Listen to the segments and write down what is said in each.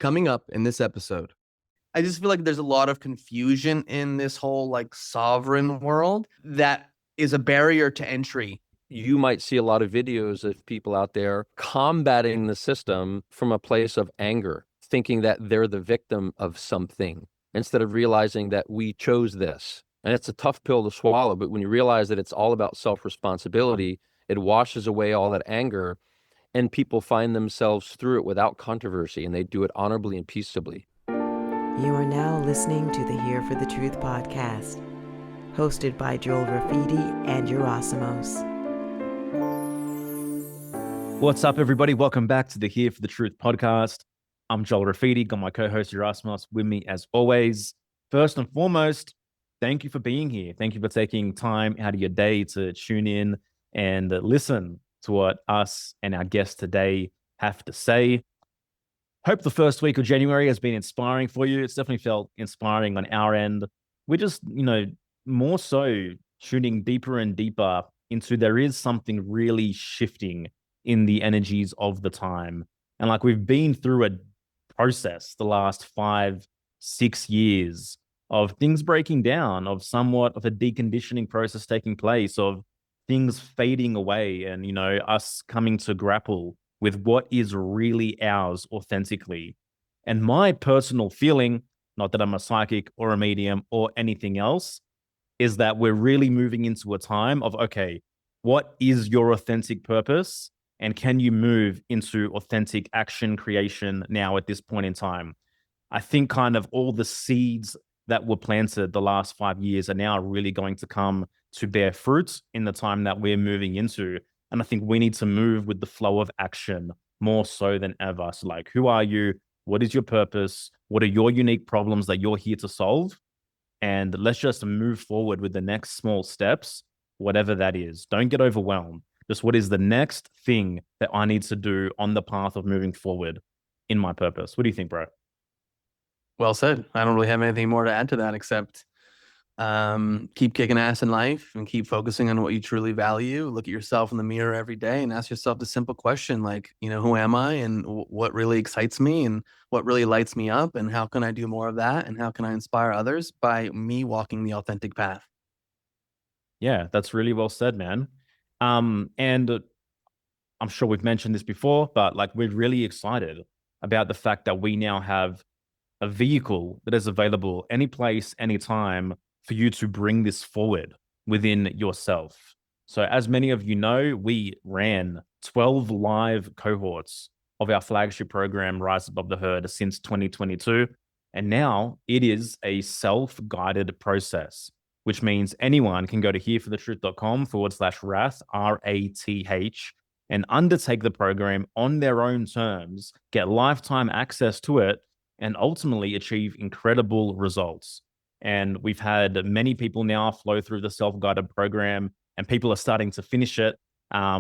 Coming up in this episode, I just feel like there's a lot of confusion in this whole sovereign world that is a barrier to entry. You might see a lot of videos of people out there combating the system from a place of anger, thinking that they're the victim of something instead of realizing that we chose this. And it's a tough pill to swallow, but when you realize that it's all about self-responsibility, it washes away all that anger, and people find themselves through it without controversy, and they do it honorably and peaceably. You are now listening to the Here for the Truth podcast, hosted by Joel Rafidi and Yerasimos. What's up, everybody? Welcome back to the Here for the Truth podcast. I'm Joel Rafidi, got my co-host Yerasimos with me as always. First and foremost, thank you for being here. Thank you for taking time out of your day to tune in and listen to what us and our guests today have to say. Hope the first week of January has been inspiring for you. It's definitely felt inspiring on our end. We're just, more so tuning deeper and deeper into there is something really shifting in the energies of the time. And we've been through a process the last 5-6 years of things breaking down, of somewhat of a deconditioning process taking place, of things fading away, and, us coming to grapple with what is really ours authentically. And my personal feeling, not that I'm a psychic or a medium or anything else, is that we're really moving into a time of, okay, what is your authentic purpose? And can you move into authentic action creation now at this point in time? I think kind of all the seeds that were planted the last 5 years are now really going to come to bear fruit in the time that we're moving into. And I think we need to move with the flow of action more so than ever. So who are you? What is your purpose? What are your unique problems that you're here to solve? And let's just move forward with the next small steps, whatever that is. Don't get overwhelmed. Just what is the next thing that I need to do on the path of moving forward in my purpose? What do you think, bro? Well said. I don't really have anything more to add to that except keep kicking ass in life and keep focusing on what you truly value. Look at yourself in the mirror every day and ask yourself the simple question, who am I, and what really excites me, and what really lights me up, and how can I do more of that, and how can I inspire others by me walking the authentic path. Yeah, that's really well said, man. And I'm sure we've mentioned this before, but we're really excited about the fact that we now have a vehicle that is available any place, anytime for you to bring this forward within yourself. So as many of you know, we ran 12 live cohorts of our flagship program, Rise Above the Herd, since 2022. And now it is a self-guided process, which means anyone can go to hereforthetruth.com/wrath, RATH, and undertake the program on their own terms, get lifetime access to it, and ultimately achieve incredible results. And we've had many people now flow through the self-guided program, and people are starting to finish it,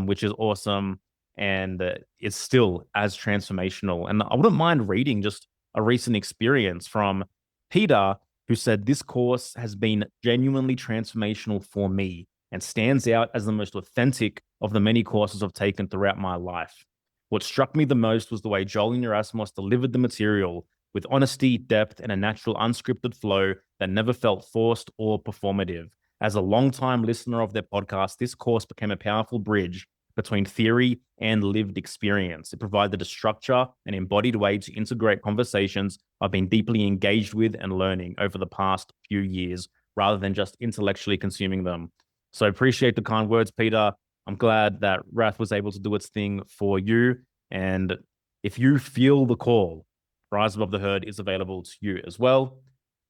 which is awesome. And it's still as transformational. And I wouldn't mind reading just a recent experience from Peter, who said, "This course has been genuinely transformational for me and stands out as the most authentic of the many courses I've taken throughout my life. What struck me the most was the way Joel and Yerasimos delivered the material with honesty, depth, and a natural unscripted flow that never felt forced or performative. As a longtime listener of their podcast, this course became a powerful bridge between theory and lived experience. It provided a structure and embodied way to integrate conversations I've been deeply engaged with and learning over the past few years, rather than just intellectually consuming them." So I appreciate the kind words, Peter. I'm glad that Wrath was able to do its thing for you. And if you feel the call, Rise Above the Herd is available to you as well.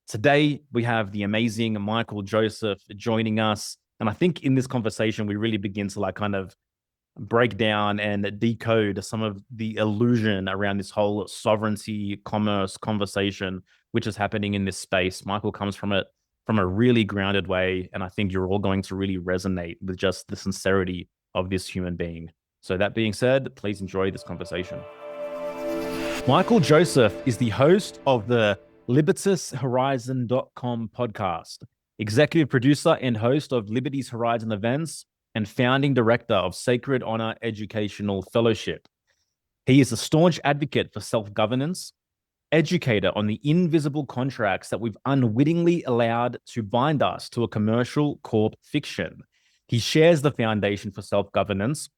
Today, we have the amazing Michael Joseph joining us. And I think in this conversation, we really begin to kind of break down and decode some of the illusion around this whole sovereignty, commerce conversation, which is happening in this space. Michael comes from it from a really grounded way, and I think you're all going to really resonate with just the sincerity of this human being. So that being said, please enjoy this conversation. Michael Joseph is the host of the LibertyHorizon.com podcast, executive producer and host of Liberty's Horizon events, and founding director of Sacred Honor Educational Fellowship. He is a staunch advocate for self-governance, educator on the invisible contracts that we've unwittingly allowed to bind us to a commercial corp fiction. He shares the foundation for self-governance,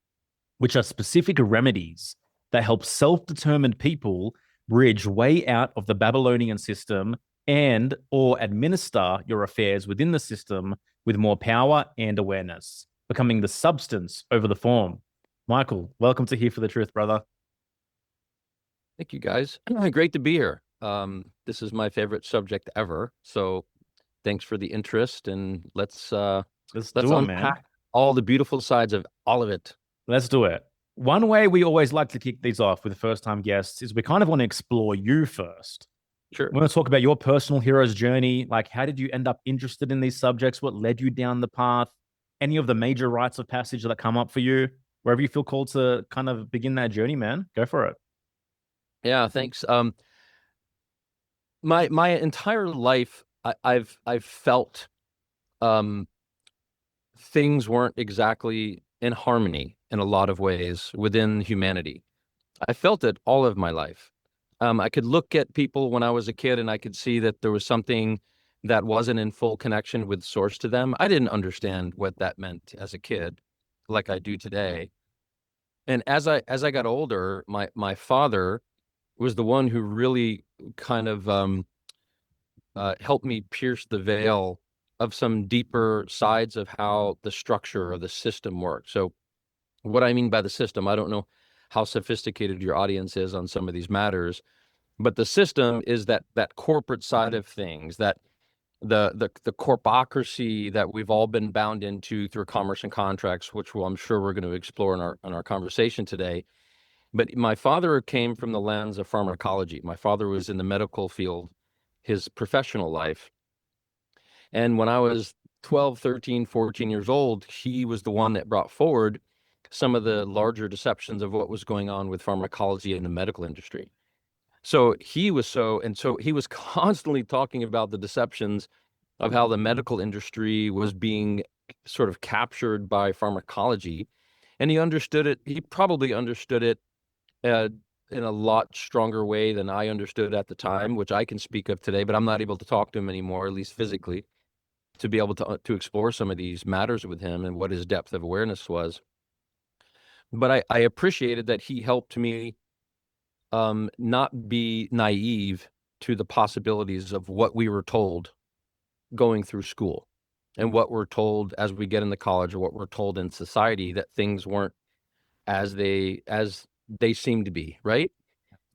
which are specific remedies that help self-determined people bridge way out of the Babylonian system and or administer your affairs within the system with more power and awareness, becoming the substance over the form. Michael, welcome to Here for the Truth, brother. Thank you, guys. Great to be here. This is my favorite subject ever. So thanks for the interest, and let's do it, unpack man. all the beautiful sides of all of it. Let's do it. One way we always like to kick these off with first-time guests is we kind of want to explore you first. Sure. We want to talk about your personal hero's journey. Like, how did you end up interested in these subjects? What led you down the path? Any of the major rites of passage that come up for you? Wherever you feel called to kind of begin that journey, man, go for it. Yeah, thanks. My entire life, I've felt things weren't exactly in harmony in a lot of ways within humanity. I felt it all of my life. I could look at people when I was a kid and I could see that there was something that wasn't in full connection with source to them. I didn't understand what that meant as a kid like I do today. And as I got older, my father was the one who really kind of helped me pierce the veil of some deeper sides of how the structure of the system works. So what I mean by the system, I don't know how sophisticated your audience is on some of these matters, but the system is that corporate side of things, that the corpocracy that we've all been bound into through commerce and contracts, which I'm sure we're going to explore in our conversation today. But my father came from the lens of pharmacology. My father was in the medical field his professional life. And when I was 12, 13, 14 years old, he was the one that brought forward some of the larger deceptions of what was going on with pharmacology in the medical industry. So he was constantly talking about the deceptions of how the medical industry was being sort of captured by pharmacology. And he understood it. He probably understood it in a lot stronger way than I understood at the time, which I can speak of today, but I'm not able to talk to him anymore, at least physically, to be able to explore some of these matters with him and what his depth of awareness was. But I appreciated that he helped me not be naive to the possibilities of what we were told going through school and what we're told as we get into college, or what we're told in society, that things weren't as they seem to be, right?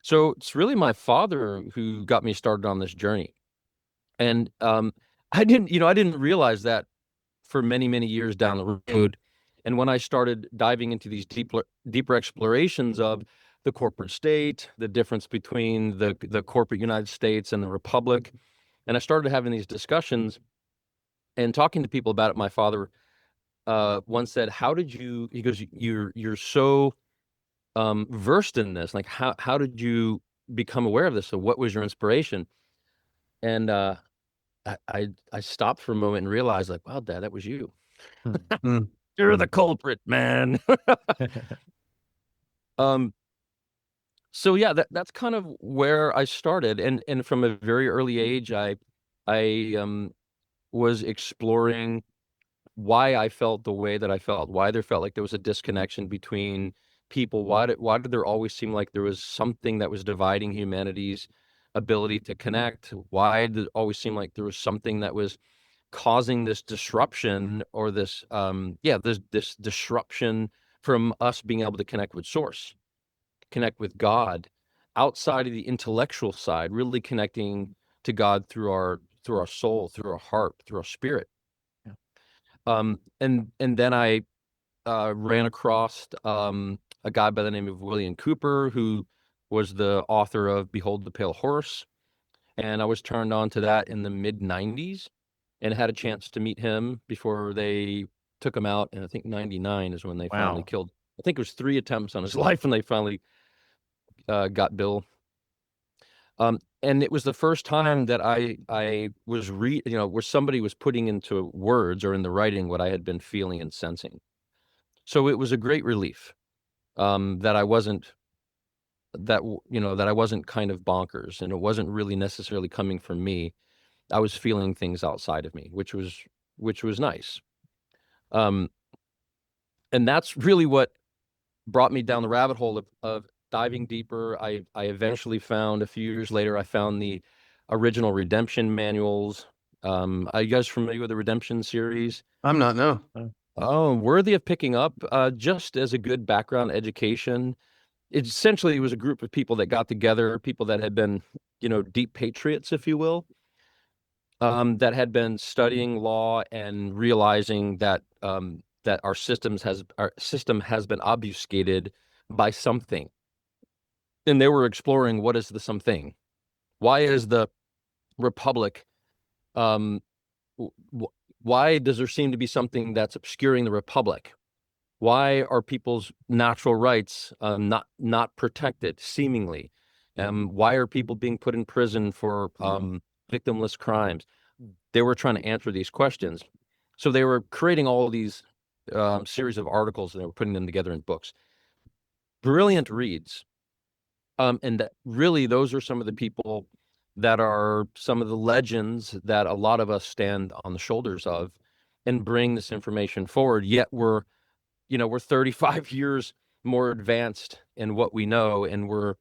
So it's really my father who got me started on this journey. And I didn't realize that for many, many years down the road. And when I started diving into these deeper explorations of the corporate state, the difference between the corporate United States and the Republic, and I started having these discussions and talking to people about it, my father once said, he goes, you're so versed in this. Like, how did you become aware of this? So what was your inspiration? And I stopped for a moment and realized, like, wow, Dad, that was you. You're the culprit, man. So yeah, that's kind of where I started. And from a very early age, I was exploring why I felt the way that I felt, why there felt like there was a disconnection between people. Why did there always seem like there was something that was dividing humanity's ability to connect? Why did it always seem like there was something that was causing this disruption, or this disruption from us being able to connect with source, connect with God outside of the intellectual side, really connecting to God through our soul, through our heart, through our spirit. Yeah. And then I ran across a guy by the name of William Cooper, who was the author of Behold the Pale Horse. And I was turned on to that in the mid-90s and had a chance to meet him before they took him out. And I think 99 is when they finally killed. I think it was 3 attempts on his life when they finally got Bill. And it was the first time that I was where somebody was putting into words or in the writing what I had been feeling and sensing. So it was a great relief that I wasn't that I wasn't kind of bonkers, and it wasn't really necessarily coming from me. I was feeling things outside of me, which was nice. Um, and that's really what brought me down the rabbit hole of diving deeper. I eventually found, a few years later, I found the original redemption manuals. Are you guys familiar with the redemption series? I'm not, no. Oh, worthy of picking up, just as a good background education. It essentially was a group of people that got together, people that had been, deep patriots, if you will, that had been studying law and realizing that that our system has been obfuscated by something, and they were exploring, what is the something? Why is the republic? Um, why does there seem to be something that's obscuring the republic? Why are people's natural rights not protected, seemingly? Why are people being put in prison for victimless crimes? They were trying to answer these questions. So they were creating all of these series of articles, and they were putting them together in books. Brilliant reads. And that really, those are some of the people that are some of the legends that a lot of us stand on the shoulders of and bring this information forward. Yet we're 35 years more advanced in what we know, and we're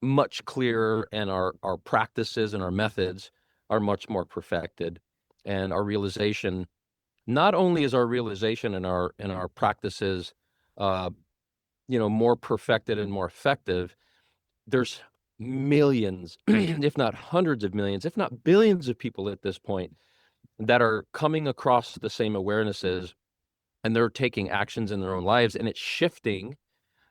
much clearer, and our practices and our methods are much more perfected. And our realization, not only is our realization and our practices, more perfected and more effective, there's millions, if not hundreds of millions, if not billions of people at this point that are coming across the same awarenesses, and they're taking actions in their own lives, and it's shifting.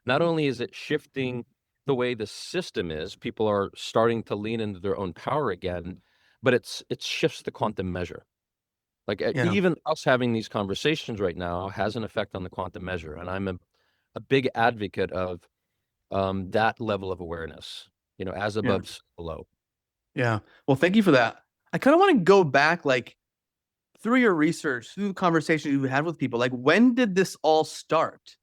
Not only is it shifting the way the system is, people are starting to lean into their own power again, but it shifts the quantum measure. Like Yeah. even us having these conversations right now has an effect on the quantum measure, and I'm a big advocate of that level of awareness. As Yeah. above, so below. Yeah. Well, thank you for that. I kind of want to go back, like, through your research, through the conversations you've had with people. Like, when did this all start?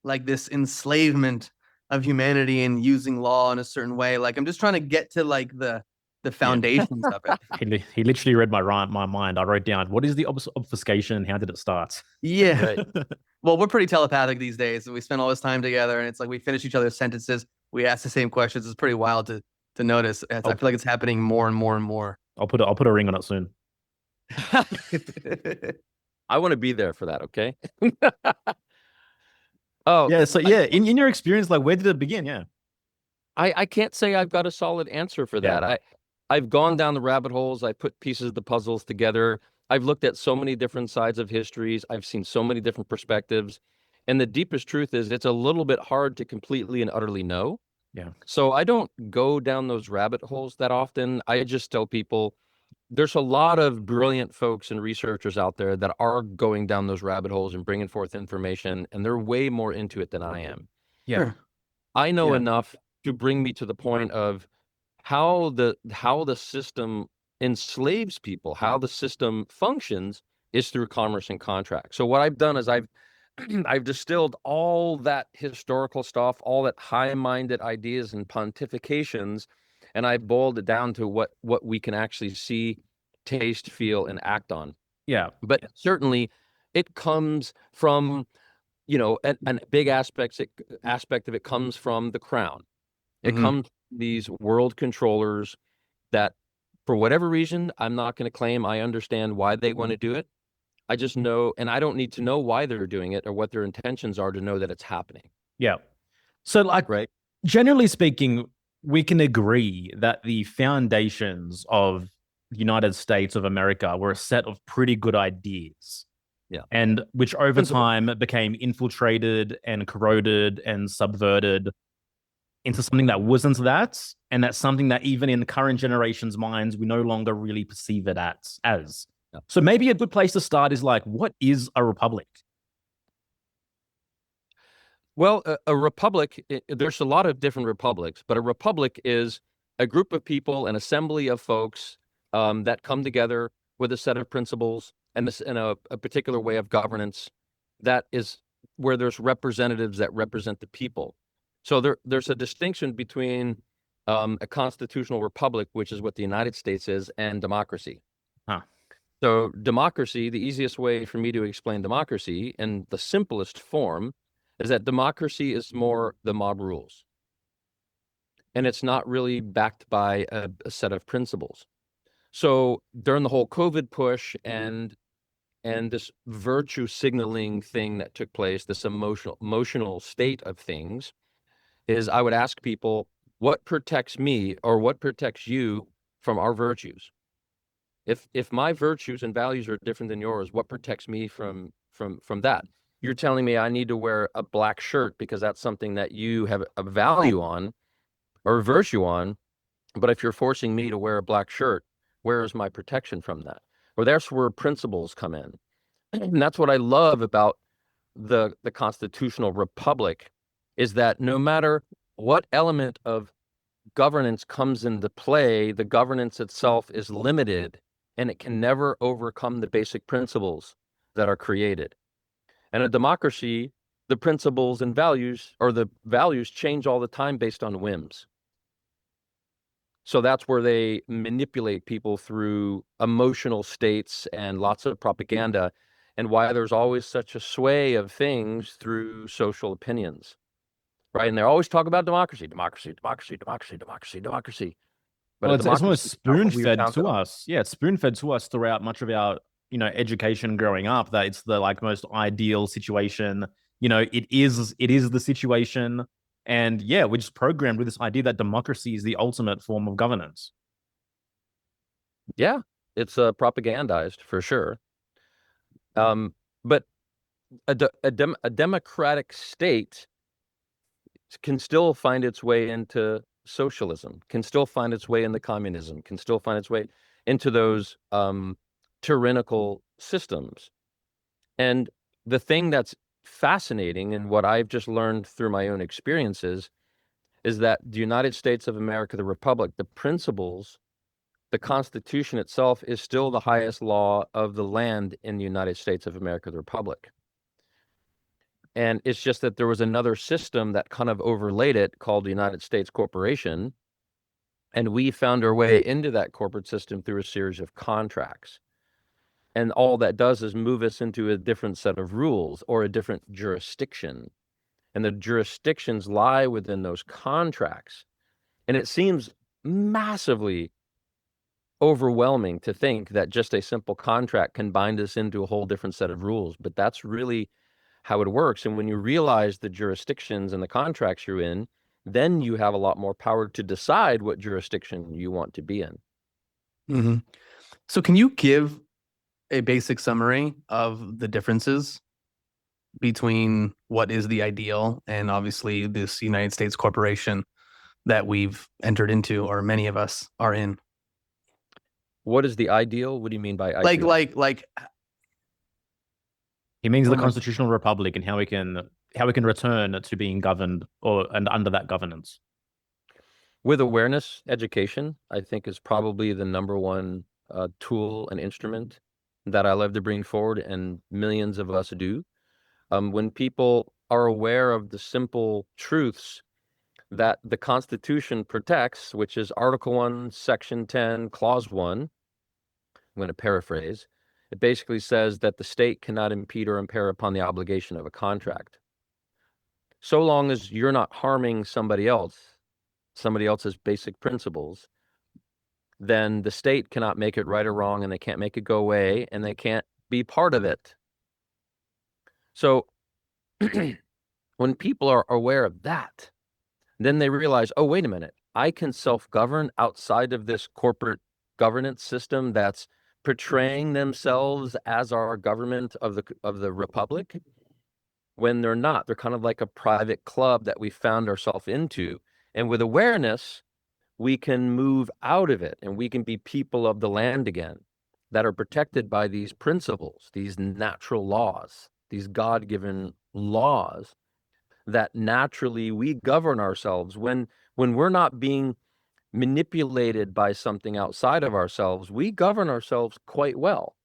Like, this enslavement of humanity and using law in a certain way. Like, I'm just trying to get to like the Yeah. foundations of it. He literally read my mind. I wrote down, what is the obfuscation and how did it start? Yeah. Right. Well, we're pretty telepathic these days. We spend all this time together, and it's like we finish each other's sentences. We ask the same questions. It's pretty wild to notice. I feel like it's happening more and more and more. I'll put a ring on it soon. I want to be there for that. Okay. Oh, Yeah. So yeah, in your experience, like, where did it begin? Yeah. I can't say I've got a solid answer for that. Yeah. I've gone down the rabbit holes. I put pieces of the puzzles together. I've looked at so many different sides of histories. I've seen so many different perspectives. And the deepest truth is, it's a little bit hard to completely and utterly know. Yeah. So I don't go down those rabbit holes that often. I just tell people there's a lot of brilliant folks and researchers out there that are going down those rabbit holes and bringing forth information, and they're way more into it than I am. Yeah. Sure. I know Yeah. enough to bring me to the point of how the system enslaves people, how the system functions is through commerce and contract. So what I've done is I've I've distilled all that historical stuff, all that high-minded ideas and pontifications, and I boiled it down to what we can actually see, taste, feel, and act on. Yeah. But certainly it comes from, a big aspect of it comes from the crown. It Mhm. comes from these world controllers that, for whatever reason, I'm not going to claim I understand why they want to do it. I just know, and I don't need to know why they're doing it or what their intentions are to know that it's happening. Yeah. So, like, Right. generally speaking, we can agree that the foundations of the United States of America were a set of pretty good ideas. Yeah. And which over Principle. time became infiltrated and corroded and subverted into something that wasn't that. And that's something that even in current generations' minds, we no longer really perceive it as. Yeah. So maybe a good place to start is like, what is a republic? Well, a republic, there's a lot of different republics, but a republic is a group of people, an assembly of folks that come together with a set of principles and a particular way of governance that is where there's representatives that represent the people. So there's a distinction between a constitutional republic, which is what the United States is, and democracy. Huh. So democracy, the easiest way for me to explain democracy in the simplest form is that democracy is more the mob rules. And it's not really backed by a set of principles. So during the whole COVID push and this virtue signaling thing that took place, this emotional state of things, is I would ask people, what protects me or what protects you from our virtues? If my virtues and values are different than yours, what protects me from that? You're telling me I need to wear a black shirt because that's something that you have a value on or a virtue on. But if you're forcing me to wear a black shirt, where is my protection from that? Well, that's where principles come in. And that's what I love about the constitutional republic, is that no matter what element of governance comes into play, the governance itself is limited and it can never overcome the basic principles that are created. And a democracy, the principles and values, or the values, change all the time based on whims. So that's where they manipulate people through emotional states and lots of propaganda, and why there's always such a sway of things through social opinions, right? And they always talk about democracy, democracy, democracy, democracy, democracy, democracy. But Well, a it's democracy almost is not what we were spoon-fed founded to on. us. Yeah, it's spoon-fed to us throughout much of our, education growing up, that it's the like most ideal situation. It is the situation. And yeah, we're just programmed with this idea that democracy is the ultimate form of governance. Yeah, it's propagandized for sure. But a democratic state can still find its way into socialism, can still find its way into communism, can still find its way into those tyrannical systems. And the thing that's fascinating, and what I've just learned through my own experiences, is that the United States of America, the Republic, the principles, the Constitution itself is still the highest law of the land in the United States of America, the Republic. And it's just that there was another system that kind of overlaid it called the United States Corporation. And we found our way into that corporate system through a series of contracts. And all that does is move us into a different set of rules or a different jurisdiction. And the jurisdictions lie within those contracts. And it seems massively overwhelming to think that just a simple contract can bind us into a whole different set of rules. But that's really how it works. And when you realize the jurisdictions and the contracts you're in, then you have a lot more power to decide what jurisdiction you want to be in. Mm-hmm. So can you give a basic summary of the differences between what is the ideal and obviously this United States corporation that we've entered into, or many of us are in? What is the ideal? What do you mean by ideal? Like He means What the am I- constitutional republic and how we can return to being governed and under that governance. With awareness, education, I think, is probably the number one tool and instrument that I love to bring forward, and millions of us do. When people are aware of the simple truths that the Constitution protects, which is Article 1, Section 10, Clause 1, I'm going to paraphrase. It basically says that the state cannot impede or impair upon the obligation of a contract. So long as you're not harming somebody else's basic principles, then the state cannot make it right or wrong, and they can't make it go away, and they can't be part of it. So when people are aware of that, then they realize, oh, wait a minute, I can self-govern outside of this corporate governance system that's portraying themselves as our government of the republic, when they're not. They're kind of like a private club that we found ourselves into. And with awareness, we can move out of it and we can be people of the land again that are protected by these principles, these natural laws, these God-given laws that naturally we govern ourselves. When we're not being manipulated by something outside of ourselves, we govern ourselves quite well.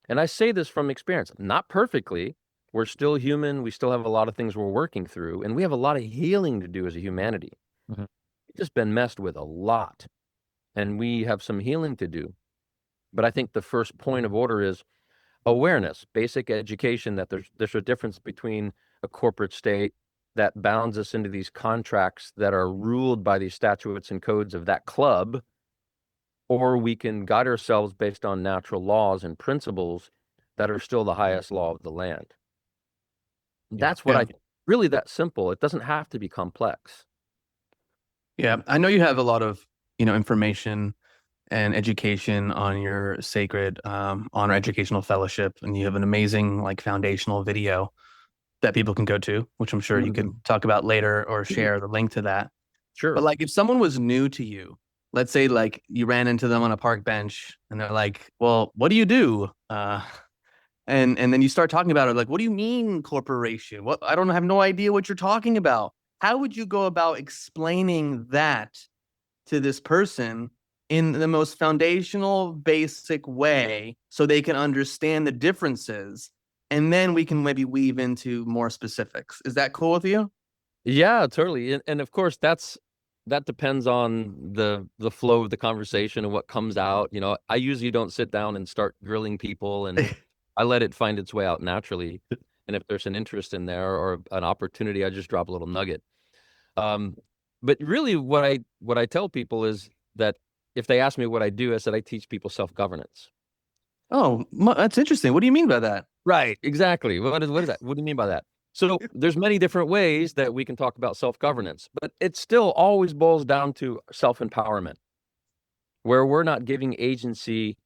And I say this from experience, not perfectly. We're still human. We still have a lot of things we're working through, and we have a lot of healing to do as a humanity. Mhm. We've just been messed with a lot, and we have some healing to do. But I think the first point of order is awareness, basic education that there's a difference between a corporate state that bounds us into these contracts that are ruled by these statutes and codes of that club, or we can guide ourselves based on natural laws and principles that are still the highest law of the land. That's what Yeah. I think. Really that simple. It doesn't have to be complex. Yeah, I know you have a lot of, information and education on your sacred honor educational fellowship, and you have an amazing like foundational video that people can go to, which I'm sure you can talk about later or share the link to that. Sure. But like if someone was new to you, let's say like you ran into them on a park bench and they're like, "Well, what do you do?" And then you start talking about it like, "What do you mean corporation? What I don't have no idea what you're talking about." How would you go about explaining that to this person in the most foundational, basic way so they can understand the differences? And then we can maybe weave into more specifics. Is that cool with you? Yeah, totally. And of course that depends on the flow of the conversation and what comes out. I usually don't sit down and start grilling people, and I let it find its way out naturally. And if there's an interest in there or an opportunity, I just drop a little nugget. But really what I tell people is that if they ask me what I do, I said I teach people self-governance. Oh, that's interesting. What do you mean by that? Right, exactly. What is that? What do you mean by that? So there's many different ways that we can talk about self-governance, but it still always boils down to self-empowerment, where we're not giving agency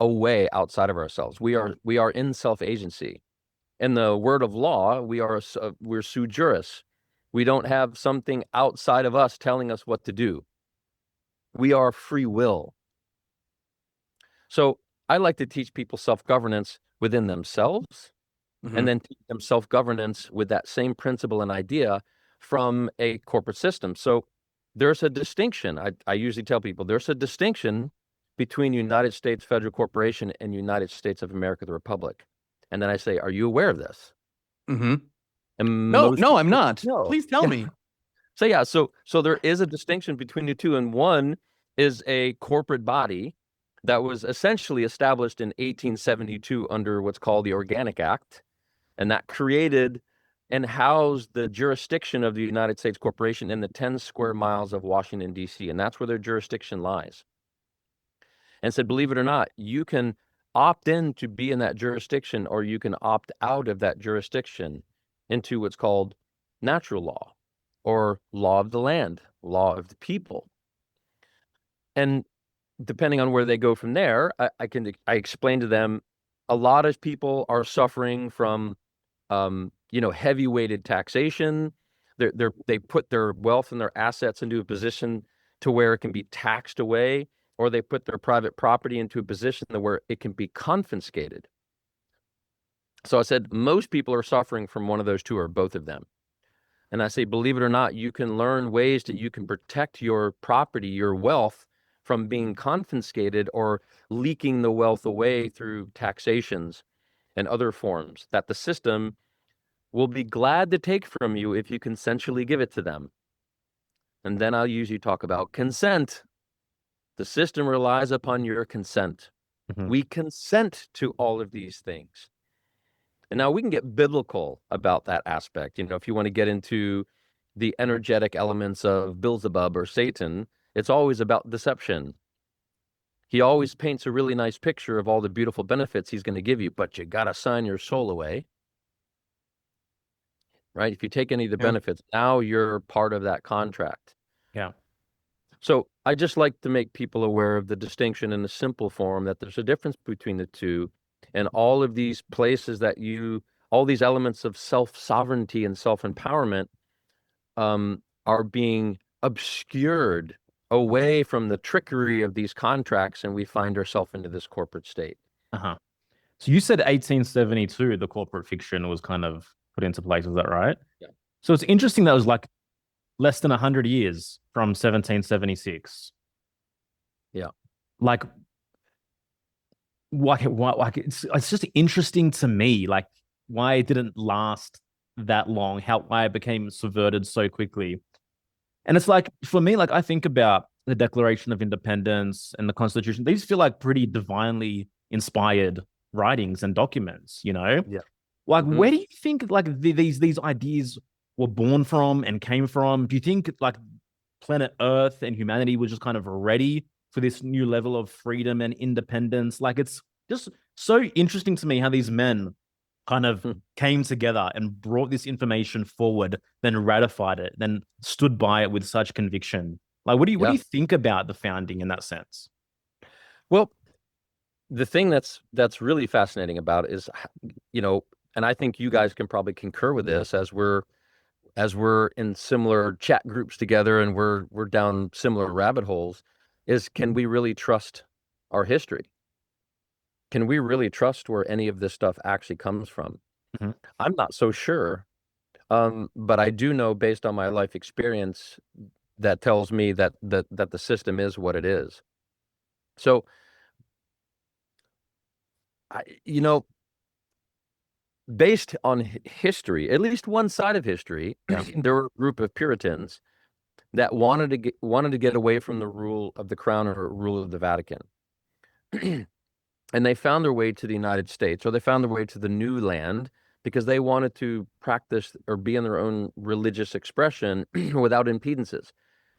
away outside of ourselves. We are in self-agency. In the word of law, we're sui juris. We don't have something outside of us telling us what to do. We are free will. So I like to teach people self-governance within themselves, and then teach them self-governance with that same principle and idea from a corporate system. So there's a distinction. I usually tell people there's a distinction between United States Federal Corporation and United States of America, the Republic. And then I say, are you aware of this? Mm-hmm. And No, I'm not. No. Please tell me. So yeah, so there is a distinction between the two, and one is a corporate body that was essentially established in 1872 under what's called the Organic Act, and that created and housed the jurisdiction of the United States Corporation in the 10 square miles of Washington, D.C., and that's where their jurisdiction lies. And said, believe it or not, you can opt in to be in that jurisdiction, or you can opt out of that jurisdiction into what's called natural law, or law of the land, law of the people. And depending on where they go from there, I explain to them a lot of people are suffering from heavy weighted taxation. They put their wealth and their assets into a position to where it can be taxed away, or they put their private property into a position where it can be confiscated. So I said, most people are suffering from one of those two or both of them. And I say, believe it or not, you can learn ways that you can protect your property, your wealth, from being confiscated or leaking the wealth away through taxations and other forms that the system will be glad to take from you if you consensually give it to them. And then I'll usually talk about consent. The system relies upon your consent. We consent to all of these things. And now we can get biblical about that aspect. If you want to get into the energetic elements of Beelzebub or Satan, it's always about deception. He always paints a really nice picture of all the beautiful benefits he's going to give you, but you got to sign your soul away. Right? If you take any of the benefits, now you're part of that contract. Yeah. So I just like to make people aware of the distinction in a simple form, that there's a difference between the two. And all of these places all these elements of self-sovereignty and self-empowerment are being obscured away from the trickery of these contracts, and we find ourselves into this corporate state. So you said 1872, the corporate fiction was kind of put into place. Is that right? Yeah. So it's interesting that it was like less than 100 years from 1776. Yeah. Like it's just interesting to me. Like, why it didn't last that long, why it became subverted so quickly. And it's like, for me, like I think about the Declaration of Independence and the Constitution. These feel like pretty divinely inspired writings and documents, you know? Yeah. Like, Mhm. where do you think like these ideas were born from and came from? Do you think like planet Earth and humanity was just kind of ready for this new level of freedom and independence? Like, it's just so interesting to me how these men kind of Hmm. came together and brought this information forward, then ratified it, then stood by it with such conviction. Like, what do Yeah. you think about the founding in that sense? Well, the thing that's really fascinating about it is, you know, and I think you guys can probably concur with this as we're in similar chat groups together and we're down similar rabbit holes, is can we really trust our history? Can we really trust where any of this stuff actually comes from? Mhm. I'm not so sure. But I do know based on my life experience that tells me that the system is what it is. So you know, based on history, at least one side of history, there were a group of Puritans that wanted to get away from the rule of the crown or rule of the Vatican. And they found their way to the United States, or they found their way to the new land because they wanted to practice or be in their own religious expression without impedances.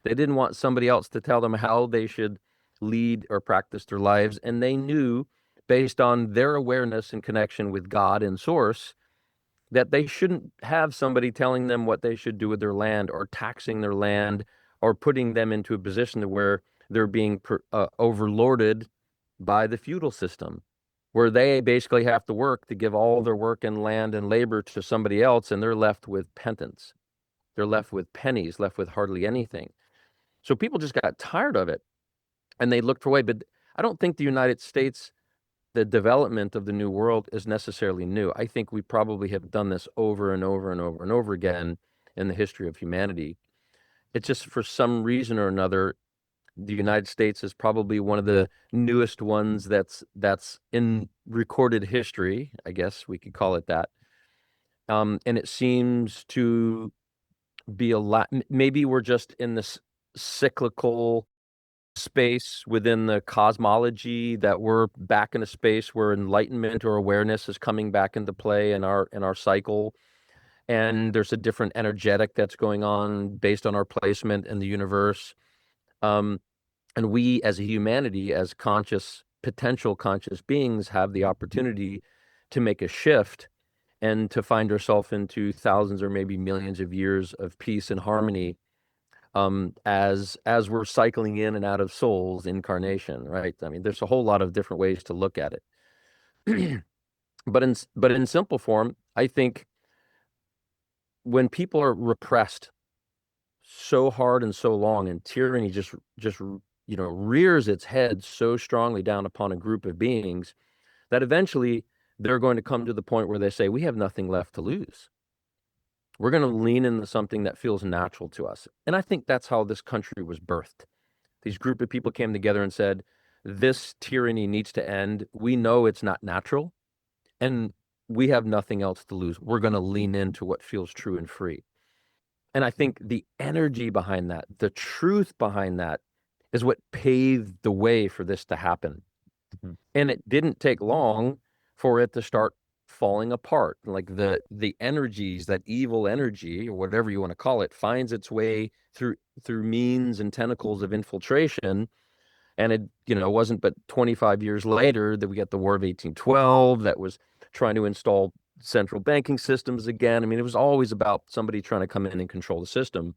They didn't want somebody else to tell them how they should lead or practice their lives. And they knew, based on their awareness and connection with God and Source, that they shouldn't have somebody telling them what they should do with their land or taxing their land or putting them into a position to where they're being overlorded by the feudal system, where they basically have to work to give all their work and land and labor to somebody else, and they're left with penance. They're left with pennies, left with hardly anything. So people just got tired of it, and they looked for a way. But I don't think the United States, the development of the New World is necessarily new. I think we probably have done this over and over and over and over again in the history of humanity. It's just for some reason or another, the United States is probably one of the newest ones that's in recorded history, I guess we could call it that. And it seems to be a lot. Maybe we're just in this cyclical space within the cosmology, that we're back in a space where enlightenment or awareness is coming back into play in our cycle. And there's a different energetic that's going on based on our placement in the universe. And we as a humanity, as potential conscious beings, have the opportunity to make a shift and to find ourselves into thousands or maybe millions of years of peace and harmony, as we're cycling in and out of souls incarnation, right? I mean, there's a whole lot of different ways to look at it. But in simple form, I think when people are repressed so hard and so long, and tyranny just rears its head so strongly down upon a group of beings, that eventually they're going to come to the point where they say, we have nothing left to lose. We're going to lean into something that feels natural to us. And I think that's how this country was birthed. These group of people came together and said, this tyranny needs to end. We know it's not natural, and we have nothing else to lose. We're going to lean into what feels true and free. And I think the energy behind that, the truth behind that, is what paved the way for this to happen. Mhm. And it didn't take long for it to start falling apart. Like the energies, that evil energy, or whatever you want to call it, finds its way through means and tentacles of infiltration. And it wasn't but 25 years later that we got the War of 1812 that was trying to install central banking systems again. I mean, it was always about somebody trying to come in and control the system.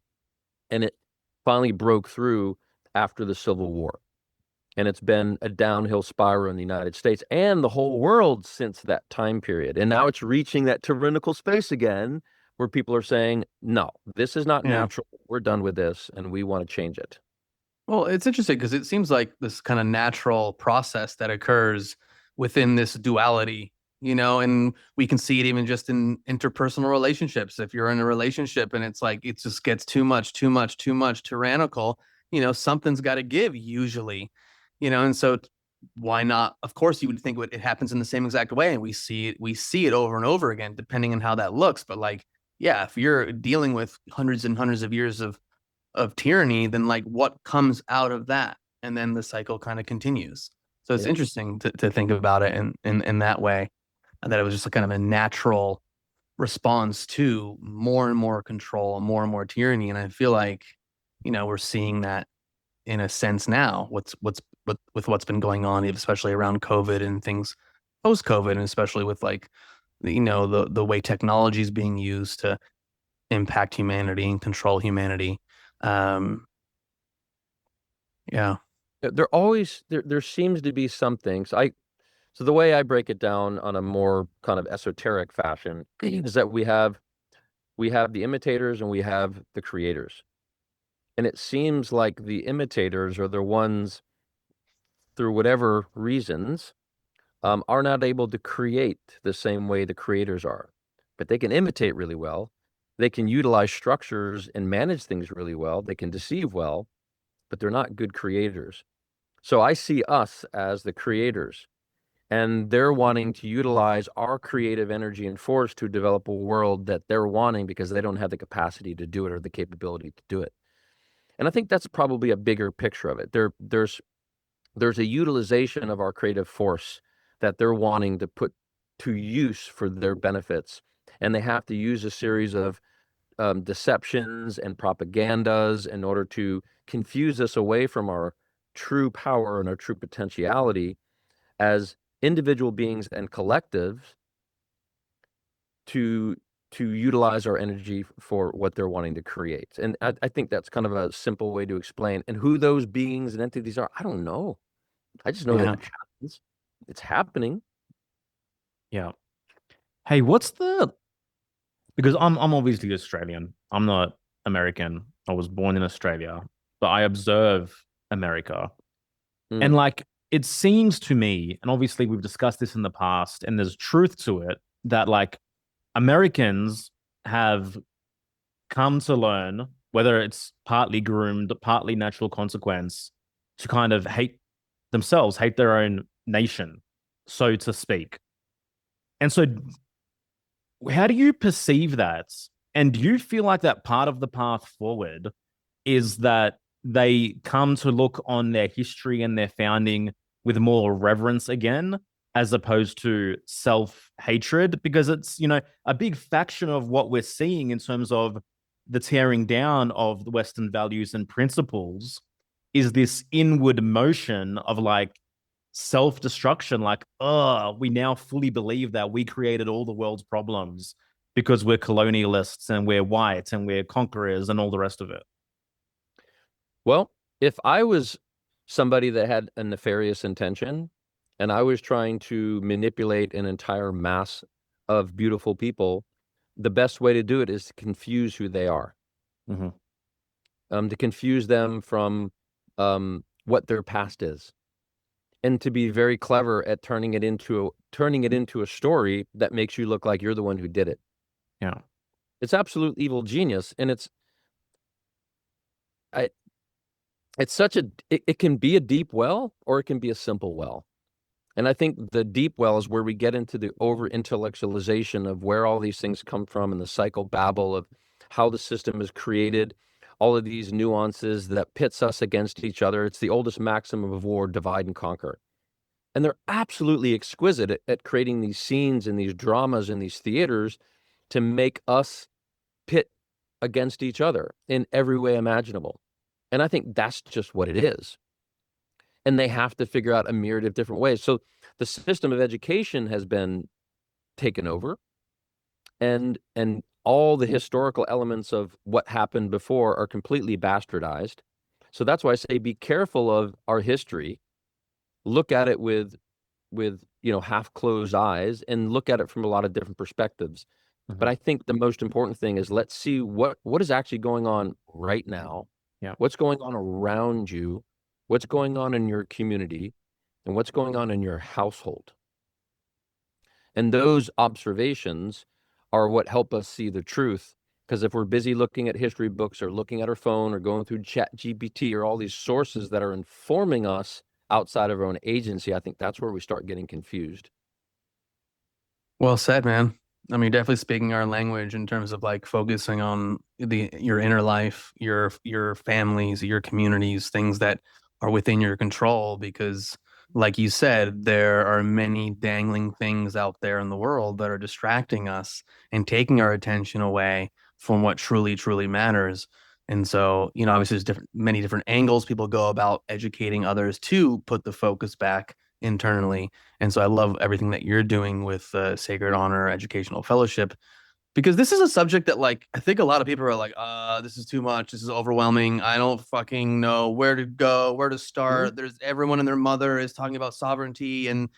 And it finally broke through after the Civil War. And it's been a downhill spiral in the United States and the whole world since that time period. And now it's reaching that tyrannical space again, where people are saying, no, this is not Yeah. natural. We're done with this, and we want to change it. Well, it's interesting because it seems like this kind of natural process that occurs within this duality, and we can see it even just in interpersonal relationships. If you're in a relationship and it's like it just gets too much, too much, too much tyrannical, something's got to give usually, and so why not? Of course, you would think it happens in the same exact way, and we see it over and over again, depending on how that looks. But like, yeah, if you're dealing with hundreds and hundreds of years of tyranny, then like what comes out of that? And then the cycle kind of continues. So it's Yeah. interesting to think about it in that way, and that it was just a kind of a natural response to more and more control, more and more tyranny. And I feel like, we're seeing that in a sense now, with what's been going on, especially around COVID and things post COVID, and especially with like, the way technology is being used to impact humanity and control humanity. Um, yeah. There seems to be some things. So the way I break it down on a more kind of esoteric fashion is that we have the imitators and we have the creators. And it seems like the imitators are the ones, through whatever reasons, are not able to create the same way the creators are. But they can imitate really well. They can utilize structures and manage things really well. They can deceive well, but they're not good creators. So I see us as the creators, and they're wanting to utilize our creative energy and force to develop a world that they're wanting because they don't have the capacity to do it or the capability to do it. And I think that's probably a bigger picture of it. There's a utilization of our creative force that they're wanting to put to use for their benefits. And they have to use a series of deceptions and propagandas in order to confuse us away from our true power and our true potentiality as individual beings and collectives to utilize our energy for what they're wanting to create. And I think that's kind of a simple way to explain. And who those beings and entities are, I don't know. I just know that Yeah. it happens. It's happening. Yeah. Hey, because I'm obviously Australian. I'm not American. I was born in Australia, but I observe America. And Mm. like it seems to me, and obviously we've discussed this in the past, and there's truth to it, that like Americans have come to learn, whether it's partly groomed, partly natural consequence, to kind of hate themselves, hate their own nation, so to speak. And so, how do you perceive that? And do you feel like that part of the path forward is that they come to look on their history and their founding with more reverence again, as opposed to self-hatred? Because it's, a big faction of what we're seeing in terms of the tearing down of the Western values and principles is this inward motion of like self-destruction, like, oh, we now fully believe that we created all the world's problems because we're colonialists and we're white and we're conquerors and all the rest of it. Well, if I was somebody that had a nefarious intention and I was trying to manipulate an entire mass of beautiful people, the best way to do it is to confuse who they are, Mm-hmm. To confuse them from what their past is, and to be very clever at turning it into a story that makes you look like you're the one who did it. Yeah. It's absolute evil genius, and it can be a deep well or it can be a simple well. And I think the deep well is where we get into the over intellectualization of where all these things come from and the psychobabble of how the system is created, all of these nuances that pits us against each other. It's the oldest maxim of war: divide and conquer. And they're absolutely exquisite at creating these scenes and these dramas and these theaters to make us pit against each other in every way imaginable. And I think that's just what it is. And they have to figure out a myriad of different ways. So the system of education has been taken over, and all the historical elements of what happened before are completely bastardized. So that's why I say be careful of our history. Look at it with half closed eyes and look at it from a lot of different perspectives. Mm-hmm. But I think the most important thing is let's see what is actually going on right now. Yeah. What's going on around you, what's going on in your community, and what's going on in your household. And those observations are what help us see the truth. Because if we're busy looking at history books or looking at our phone or going through Chat GPT or all these sources that are informing us outside of our own agency, I think that's where we start getting confused. Well said, man. I mean, definitely speaking our language in terms of like focusing on your inner life, your families, your communities, things that are within your control. Because, like you said, there are many dangling things out there in the world that are distracting us and taking our attention away from what truly, truly matters. And so, obviously, there's many different angles people go about educating others to put the focus back internally. And so I love everything that you're doing with Sacred Honor Educational Fellowship, because this is a subject that, like, I think a lot of people are like, this is too much. This is overwhelming. I don't fucking know where to go, where to start. There's everyone and their mother is talking about sovereignty, and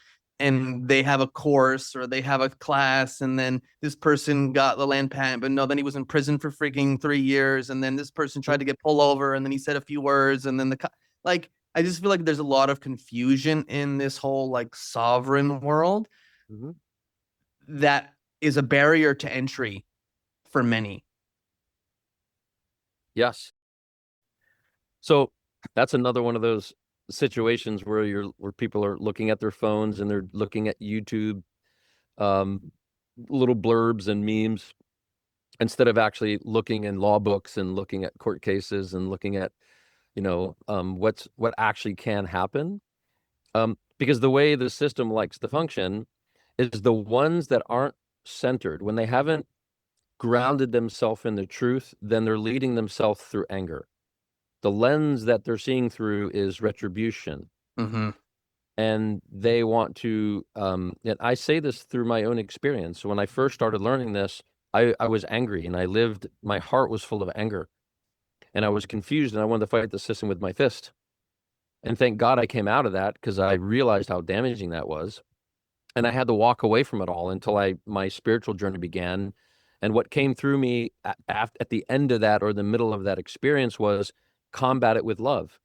they have a course or they have a class, and then this person got the land patent, but no, then he was in prison for freaking 3 years, and then this person tried to get pulled over, and then he said a few words, and then like, I just feel like there's a lot of confusion in this whole like sovereign world that is a barrier to entry for many. Yes. So that's another one of those situations where people are looking at their phones and they're looking at YouTube, little blurbs and memes, instead of actually looking in law books and looking at court cases and looking at, what actually can happen. Because the way the system likes to function is the ones that aren't centered, when they haven't grounded themselves in the truth, then they're leading themselves through anger. The lens that they're seeing through is retribution. And they want to, and I say this through my own experience. When I first started learning this, I was angry, and my heart was full of anger, and I was confused, and I wanted to fight the system with my fist. And thank God I came out of that, because I realized how damaging that was. And I had to walk away from it all until my spiritual journey began. And what came through me at the end of that, or the middle of that experience, was combat it with love.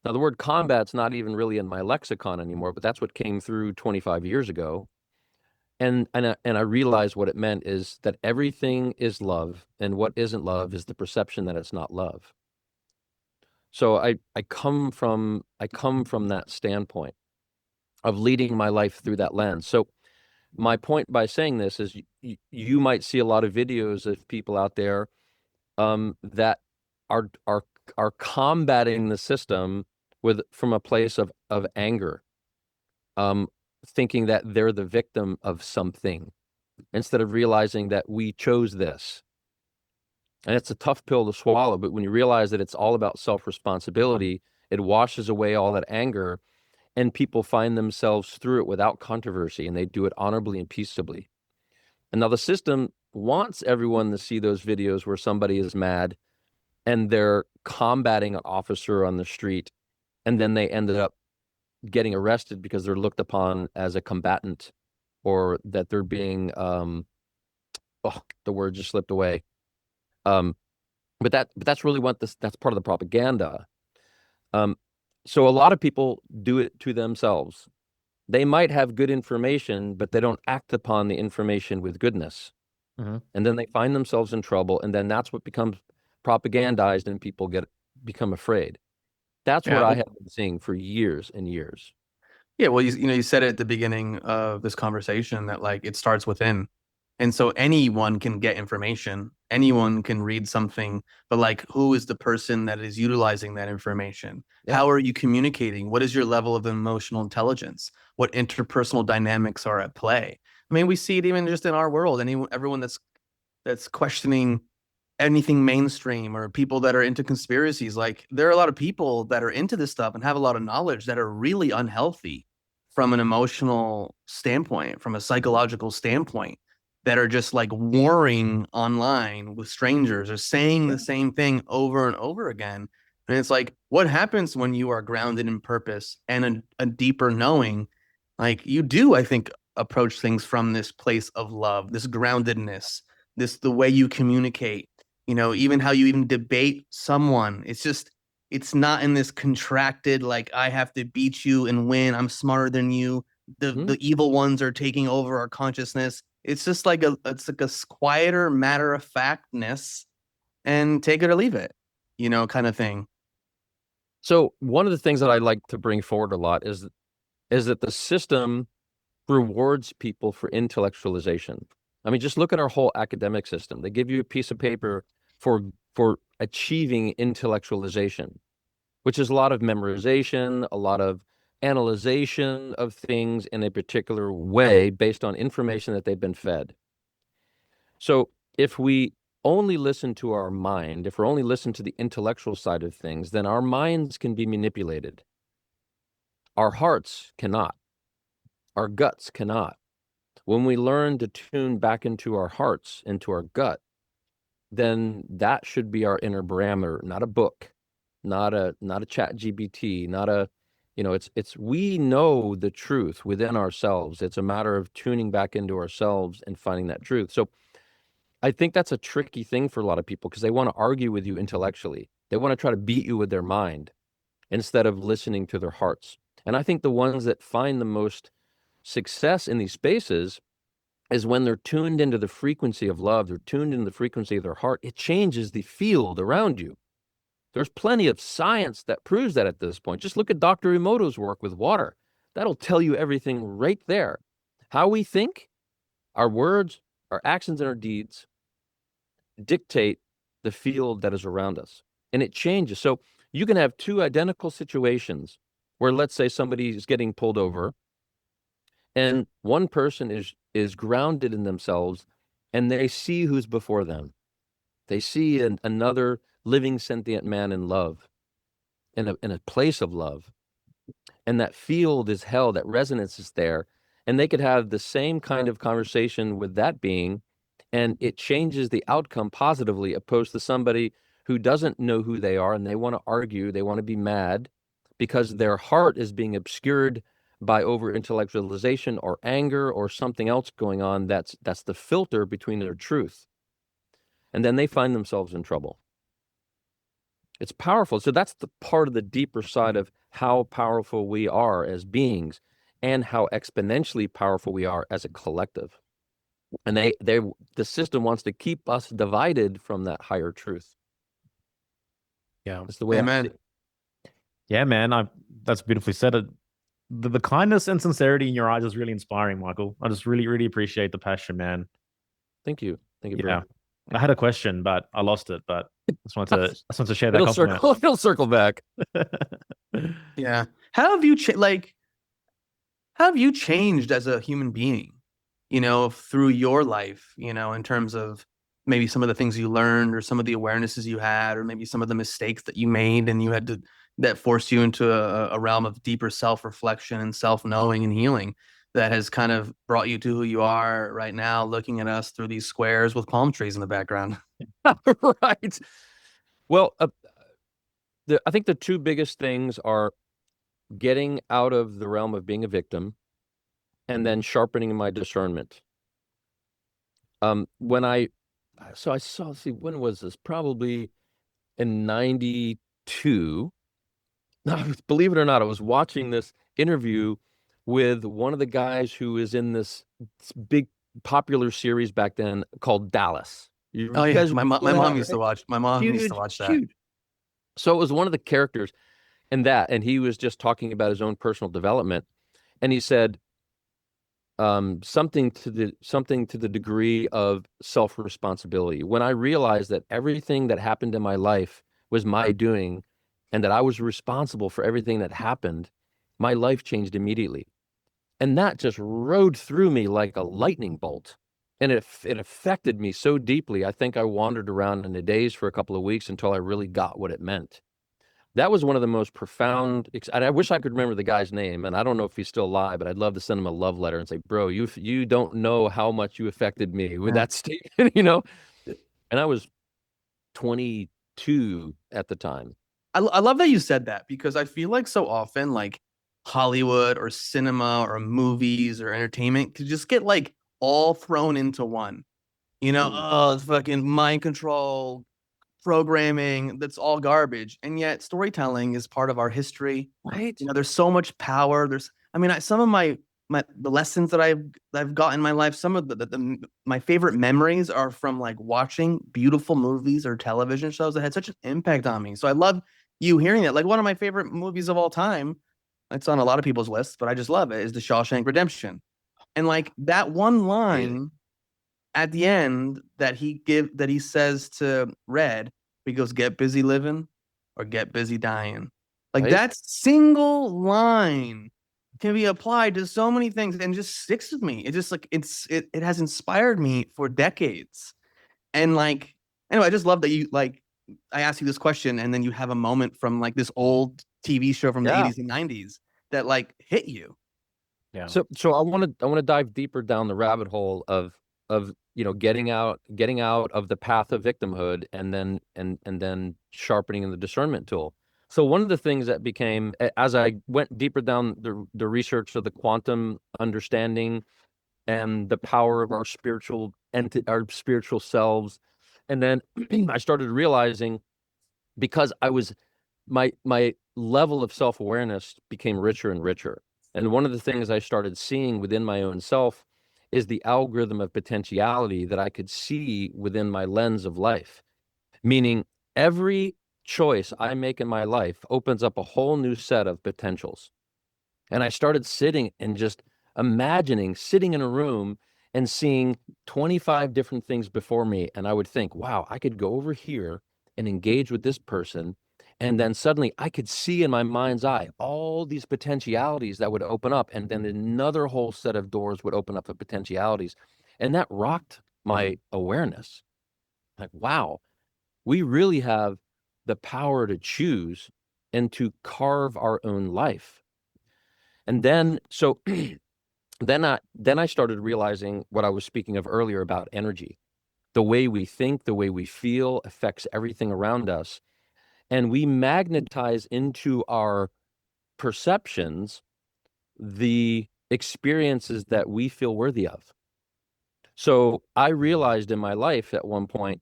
Now, the word combat's not even really in my lexicon anymore, but that's what came through 25 years ago. And I realized what it meant is that everything is love, and what isn't love is the perception that it's not love. So I come from that standpoint of leading my life through that lens. So my point by saying this is you might see a lot of videos of people out there that are combating the system from a place of anger, thinking that they're the victim of something, instead of realizing that we chose this. And it's a tough pill to swallow, but when you realize that it's all about self-responsibility, it washes away all that anger, and people find themselves through it without controversy, and they do it honorably and peaceably. And now the system wants everyone to see those videos where somebody is mad and they're combating an officer on the street, and then they ended up getting arrested because they're looked upon as a combatant, or that they're being the word just slipped away. But that's really that's part of the propaganda. So a lot of people do it to themselves. They might have good information, but they don't act upon the information with goodness. And then they find themselves in trouble, and then that's what becomes propagandized, and people become afraid. That's what I have been seeing for years and years. Yeah, well, you said it at the beginning of this conversation that like it starts within. And so anyone can get information, anyone can read something, but like who is the person that is utilizing that information? Yeah. How are you communicating? What is your level of emotional intelligence? What interpersonal dynamics are at play? I mean, we see it even just in our world. Everyone that's questioning anything mainstream, or people that are into conspiracies, like there are a lot of people that are into this stuff and have a lot of knowledge that are really unhealthy from an emotional standpoint, from a psychological standpoint, that are just like warring online with strangers or saying the same thing over and over again. And it's like, what happens when you are grounded in purpose and a deeper knowing? Like you do, I think, approach things from this place of love, this groundedness, the way you communicate, even how you even debate someone. It's not in this contracted, like, I have to beat you and win. I'm smarter than you. The evil ones are taking over our consciousness. It's just like it's like a quieter matter of factness, and take it or leave it, kind of thing. So one of the things that I like to bring forward a lot is that the system rewards people for intellectualization. I mean, just look at our whole academic system. They give you a piece of paper for achieving intellectualization, which is a lot of memorization, a lot of analyzation of things in a particular way based on information that they've been fed. So if we only listen to our mind, if we're only listen to the intellectual side of things, then our minds can be manipulated. Our hearts cannot. Our guts cannot. When we learn to tune back into our hearts, into our gut, then that should be our inner barometer, not a book, not a chat GPT, not a, it's we know the truth within ourselves. It's a matter of tuning back into ourselves and finding that truth. So I think that's a tricky thing for a lot of people because they want to argue with you intellectually. They want to try to beat you with their mind instead of listening to their hearts. And I think the ones that find the most success in these spaces is when they're tuned into the frequency of love, they're tuned into the frequency of their heart. It changes the field around you. There's plenty of science that proves that at this point. Just look at Dr. Emoto's work with water. That'll tell you everything right there. How we think, our words, our actions, and our deeds dictate the field that is around us. And it changes. So you can have two identical situations where, let's say, somebody is getting pulled over and one person is grounded in themselves and they see who's before them. They see another living sentient man in love, in a place of love. And that field is held, that resonance is there. And they could have the same kind of conversation with that being, and it changes the outcome positively, opposed to somebody who doesn't know who they are and they want to argue, they want to be mad because their heart is being obscured by over intellectualization or anger or something else going on. That's the filter between their truth. And then they find themselves in trouble. It's powerful. So that's the part of the deeper side of how powerful we are as beings and how exponentially powerful we are as a collective. And the system wants to keep us divided from that higher truth. Yeah. That's the way I see it. Yeah, man. That's beautifully said. The kindness and sincerity in your eyes is really inspiring, Michael. I just really, really appreciate the passion, man. Thank you. Thank you. Yeah. I had a question, but I lost it. But I just wanted to share that compliment. It'll circle back. Yeah. How have you how have you changed as a human being, through your life, in terms of maybe some of the things you learned or some of the awarenesses you had, or maybe some of the mistakes that you made and that forced you into a realm of deeper self-reflection and self-knowing and healing that has kind of brought you to who you are right now, looking at us through these squares with palm trees in the background. Right. Well, I think the two biggest things are getting out of the realm of being a victim and then sharpening my discernment. When when was this? Probably in 92. Believe it or not, I was watching this interview with one of the guys who is in this big popular series back then called Dallas. Yeah, my mom used to watch. My mom used to watch that. Huge. So it was one of the characters in that, and he was just talking about his own personal development, and he said something to the degree of self-responsibility. When I realized that everything that happened in my life was my doing, and that I was responsible for everything that happened, my life changed immediately. And that just rode through me like a lightning bolt. And it affected me so deeply. I think I wandered around in a daze for a couple of weeks until I really got what it meant. That was one of the most profound, and I wish I could remember the guy's name, and I don't know if he's still alive, but I'd love to send him a love letter and say, bro, you don't know how much you affected me with that statement, And I was 22 at the time. I love that you said that, because I feel like so often, like, Hollywood or cinema or movies or entertainment could just get like all thrown into one. Oh, it's fucking mind control, programming, that's all garbage. And yet storytelling is part of our history. Right. There's so much power. Some of the lessons that I've got in my life, some of my favorite memories are from like watching beautiful movies or television shows that had such an impact on me. So I love you hearing that. Like one of my favorite movies of all time, it's on a lot of people's lists, but I just love it, is The Shawshank Redemption. And like that one line at the end that he says to Red, he goes, "Get busy living or get busy dying." Like Right? that single line can be applied to so many things and just sticks with me. It just like it has inspired me for decades. And like anyway, I just love that you like I asked you this question and then you have a moment from like this old TV show from the Yeah. 80s and 90s that like hit you. Yeah. So I want to dive deeper down the rabbit hole of getting out of the path of victimhood and then sharpening the discernment tool. So one of the things that became, as I went deeper down the research of the quantum understanding and the power of our spiritual selves, and then I started realizing, because my level of self-awareness became richer and richer. And one of the things I started seeing within my own self is the algorithm of potentiality that I could see within my lens of life. Meaning, every choice I make in my life opens up a whole new set of potentials. And I started sitting and just imagining sitting in a room and seeing 25 different things before me. And I would think, wow, I could go over here and engage with this person. And then suddenly I could see in my mind's eye all these potentialities that would open up. And then another whole set of doors would open up of potentialities. And that rocked my awareness. Like, wow, we really have the power to choose and to carve our own life. And then, so then I started realizing what I was speaking of earlier about energy. The way we think, the way we feel affects everything around us. And we magnetize into our perceptions the experiences that we feel worthy of. So I realized in my life at one point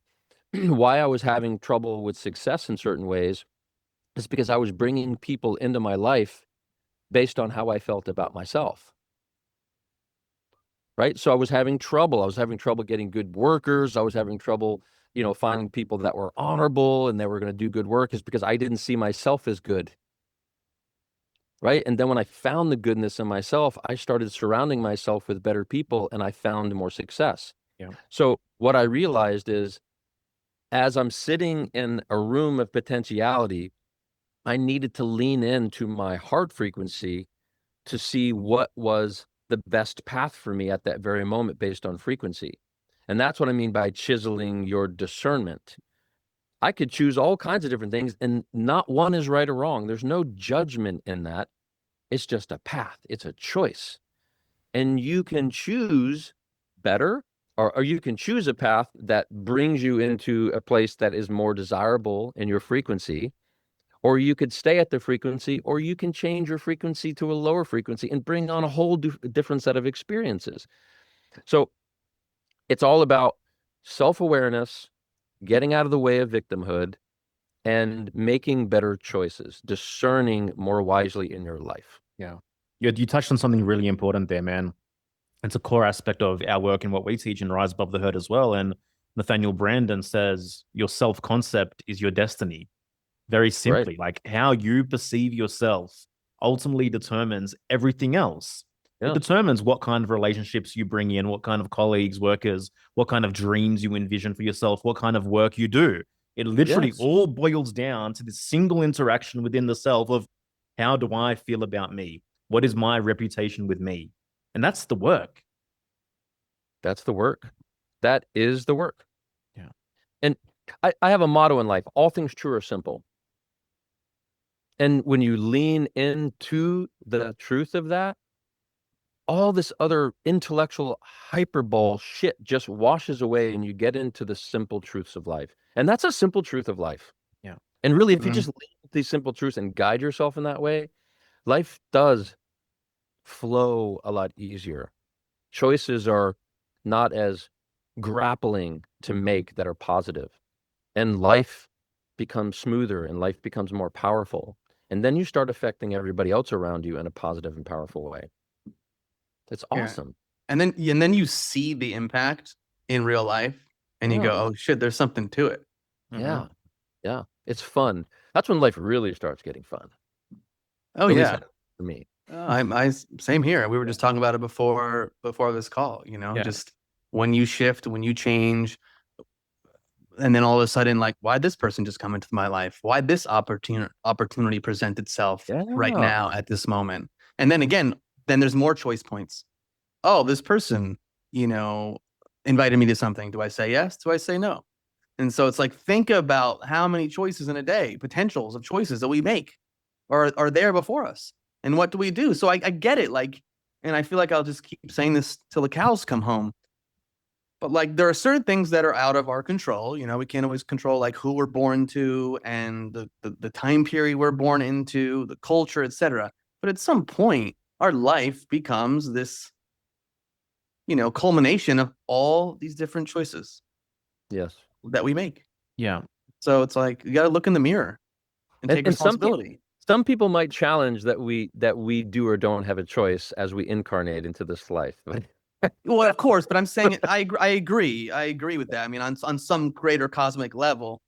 why I was having trouble with success in certain ways is because I was bringing people into my life based on how I felt about myself. Right? So I was having trouble. I was having trouble getting good workers. I was having trouble, finding people that were honorable and they were going to do good work, is because I didn't see myself as good. Right? And then when I found the goodness in myself, I started surrounding myself with better people and I found more success. Yeah. So what I realized is, as I'm sitting in a room of potentiality, I needed to lean into my heart frequency to see what was the best path for me at that very moment based on frequency. And that's what I mean by chiseling your discernment. I could choose all kinds of different things, and not one is right or wrong. There's no judgment in that. It's just a path. It's a choice. And you can choose better, or you can choose a path that brings you into a place that is more desirable in your frequency, or you could stay at the frequency, or you can change your frequency to a lower frequency and bring on a whole different set of experiences. So it's all about self-awareness, getting out of the way of victimhood, and making better choices, discerning more wisely in your life. Yeah. You touched on something really important there, man. It's a core aspect of our work and what we teach in Rise Above the Herd as well. And Nathaniel Brandon says your self-concept is your destiny. Very Right. simply, like how you perceive yourself ultimately determines everything else. It Yeah. determines what kind of relationships you bring in, what kind of colleagues, workers, what kind of dreams you envision for yourself, what kind of work you do. It literally Yes. all boils down to this single interaction within the self of, how do I feel about me? What is my reputation with me? And that's the work. That's the work. That is the work. Yeah. And I have a motto in life: all things true are simple. And when you lean into the truth of that, all this other intellectual hyperbole shit just washes away and you get into the simple truths of life. And that's a simple truth of life. Yeah. And really, if you Mhm. just lean into these simple truths and guide yourself in that way, life does flow a lot easier. Choices are not as grappling to make that are positive. And life becomes smoother and life becomes more powerful. And then you start affecting everybody else around you in a positive and powerful way. It's Yeah. awesome. And then you see the impact in real life and you Yeah. go, "Oh shit, there's something to it." Yeah. Yeah. It's fun. That's when life really starts getting fun. Oh At least yeah. for me. Same here. We were just talking about it before this call, Yeah. just when you shift, when you change, and then all of a sudden, like, why'd this person just come into my life? Why'd this opportunity present itself right Yeah. now at this moment? And then again, then there's more choice points. Oh, this person, invited me to something. Do I say yes? Do I say no? And so it's like, think about how many choices in a day, potentials of choices that we make are there before us. And what do we do? So I get it. Like, and I feel like I'll just keep saying this till the cows come home. But like, there are certain things that are out of our control. We can't always control like who we're born to and the time period we're born into, the culture, etc. But at some point, our life becomes this, culmination of all these different choices Yes. that we make. Yeah. So it's like, you got to look in the mirror and take And responsibility. some people might challenge that we do or don't have a choice as we incarnate into this life. Well, of course, but I'm saying I agree. I agree with that. I mean, on some greater cosmic level,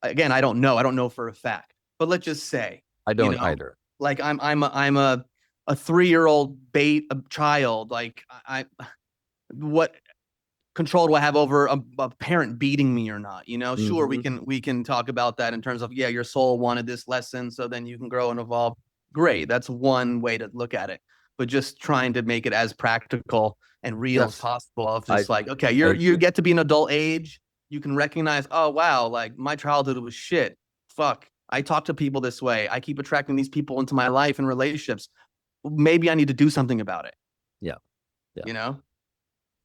again, I don't know. I don't know for a fact. But let's just say, I don't either. like I'm a 3-year-old a child. Like what control do I have over a parent beating me or not? Sure, we can talk about that in terms of, yeah, your soul wanted this lesson, so then you can grow and evolve. Great. That's one way to look at it. But just trying to make it as practical and real as possible of just like, okay, you get to be an adult age. You can recognize, oh wow, like my childhood was shit. Fuck. I talk to people this way. I keep attracting these people into my life and relationships. Maybe I need to do something about it. Yeah.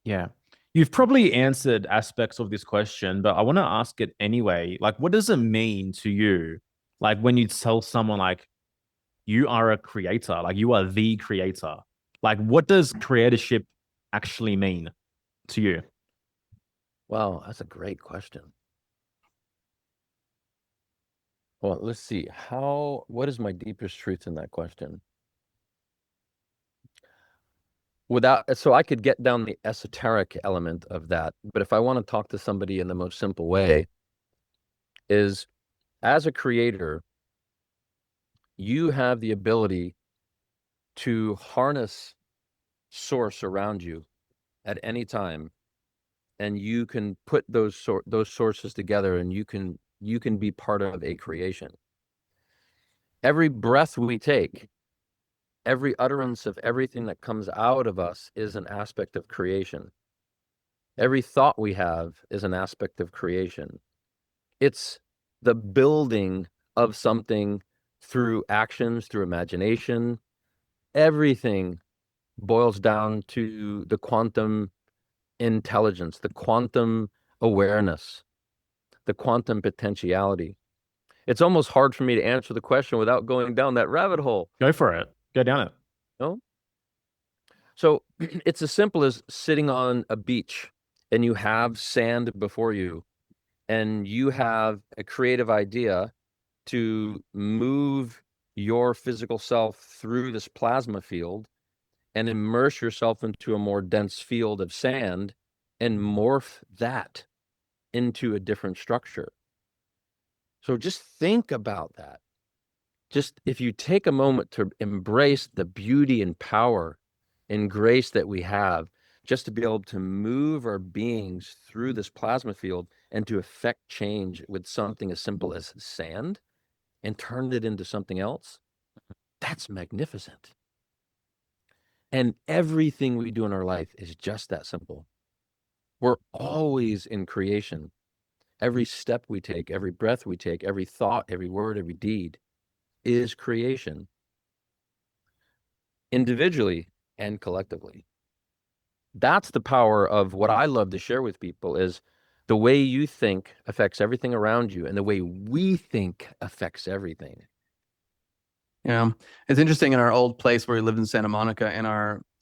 Yeah. You've probably answered aspects of this question, but I want to ask it anyway. Like, what does it mean to you? Like, when you tell someone, like, you are a creator, like, you are the creator. Like, what does creatorship actually mean to you? Wow, that's a great question. Well, let's see. What is my deepest truth in that question? So I could get down the esoteric element of that, but if I want to talk to somebody in the most simple way, is as a creator, you have the ability to harness source around you at any time, and you can put those sources together, and you can be part of a creation. Every breath we take, every utterance of everything that comes out of us is an aspect of creation. Every thought we have is an aspect of creation. It's the building of something through actions, through imagination. Everything boils down to the quantum intelligence, the quantum awareness, the quantum potentiality. It's almost hard for me to answer the question without going down that rabbit hole. Go for it. Go down it. No? So it's as simple as sitting on a beach and you have sand before you and you have a creative idea to move your physical self through this plasma field and immerse yourself into a more dense field of sand and morph that into a different structure. So just think about that. Just if you take a moment to embrace the beauty and power and grace that we have, just to be able to move our beings through this plasma field and to affect change with something as simple as sand and turn it into something else, that's magnificent. And everything we do in our life is just that simple. We're always in creation. Every step we take, every breath we take, every thought, every word, every deed is creation, individually and collectively. That's the power of what I love to share with people is the way you think affects everything around you, and the way we think affects everything. Yeah, it's interesting. In our old place where we lived in Santa Monica,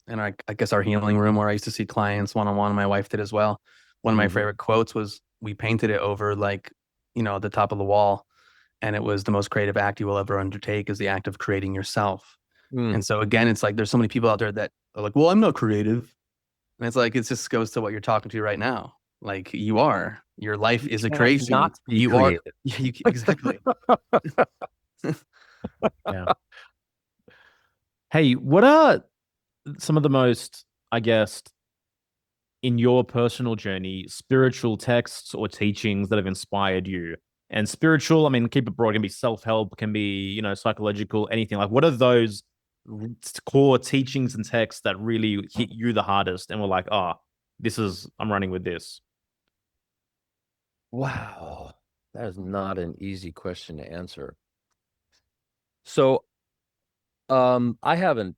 I guess our healing room where I used to see clients one-on-one, my wife did as well. One of my favorite quotes was, we painted it over like, at the top of the wall. And it was, the most creative act you will ever undertake is the act of creating yourself. And so again, it's like, there's so many people out there that are like, well, I'm not creative. And it's like, it just goes to what you're talking to right now. Like, you are, Your life You is a can't creation. not be You are creative. exactly. Yeah. Hey, what are some of the most, I guess, in your personal journey, spiritual texts or teachings that have inspired you? And spiritual, I mean, keep it broad, can be self-help, can be, psychological, anything. Like, what are those core teachings and texts that really hit you the hardest and were like, oh, I'm running with this? Wow, that is not an easy question to answer. So, I have a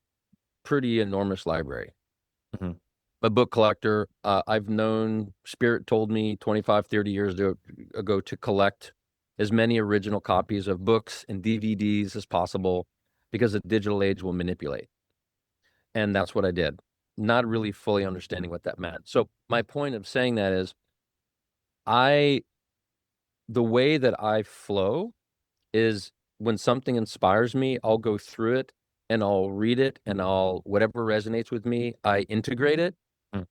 pretty enormous library. Mhm. A book collector. I've known, Spirit told me 25, 30 years ago to collect as many original copies of books and DVDs as possible because the digital age will manipulate. And that's what I did, not really fully understanding what that meant. So my point of saying that is the way that I flow is when something inspires me, I'll go through it and I'll read it and whatever resonates with me, I integrate it Mm.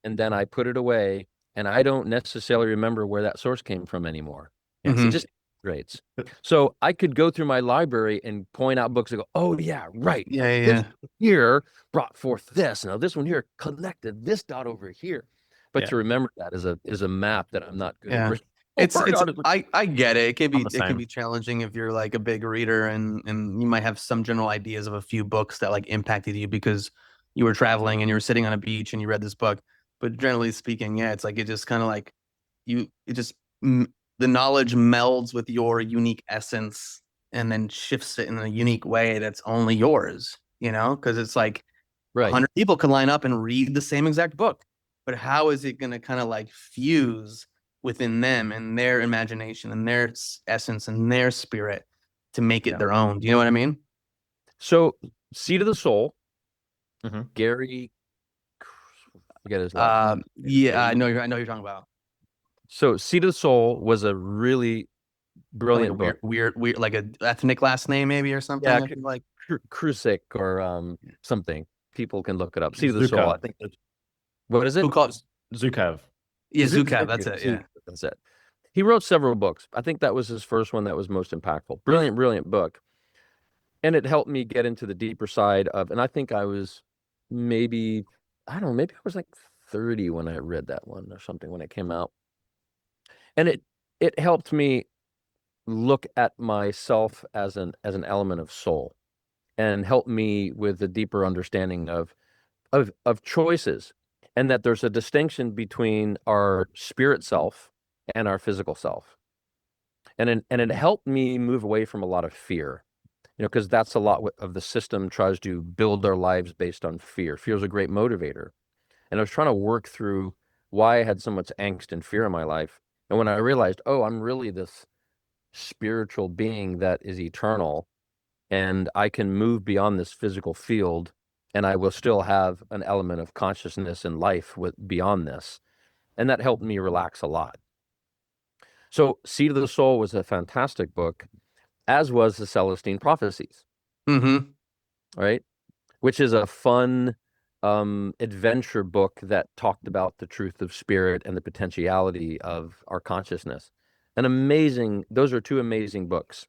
and then I put it away and I don't necessarily remember where that source came from anymore. Yes, it Mhm. just integrates. So I could go through my library and point out books and go, oh yeah, right. Yeah, yeah, This yeah. here brought forth this. Now this one here connected this dot over here. But Yeah. to remember that is a map that I'm not good at Yeah. bringing It's forward, it's honestly. I get it. I'm the It can same. be challenging if you're like a big reader and you might have some general ideas of a few books that like impacted you because you were traveling and you were sitting on a beach and you read this book. But generally speaking, yeah, it's like it just kind of like it just the knowledge melds with your unique essence and then shifts it in a unique way that's only yours, because it's like Right. 100 people can line up and read the same exact book, but how is it going to kind of like fuse within them and their imagination and their essence and their spirit to make it Yeah. their own? Do you know what I mean? So Seed of the Soul, Mhm. Gary, forget his last name. Yeah, I know you're talking about. So Seed of the Soul was a really Like a brilliant book. weird, like a ethnic last name maybe or something. Yeah, I feel like Krusik or something. People can look it up. Seed of the Soul. I Zukav. think. What is it? who calls Zukav. yeah Zukav. Thank That's you. it. Yeah. That's it. He wrote several books. I think that was his first one that was most impactful. Brilliant, brilliant book. And it helped me get into the deeper side of, and I think I was maybe, I don't know, maybe I was like 30 when I read that one or something when it came out. And it helped me look at myself as an element of soul and help me with a deeper understanding of choices, and that there's a distinction between our spirit self and our physical self. And it helped me move away from a lot of fear, because that's a lot of the system tries to build our lives based on fear. Fear is a great motivator. And I was trying to work through why I had so much angst and fear in my life. And when I realized, oh, I'm really this spiritual being that is eternal, and I can move beyond this physical field, and I will still have an element of consciousness and life beyond this. And that helped me relax a lot. So Seed of the Soul was a fantastic book, as was the Celestine Prophecies, Mm-hmm. right? Which is a fun adventure book that talked about the truth of spirit and the potentiality of our consciousness. Those are two amazing books.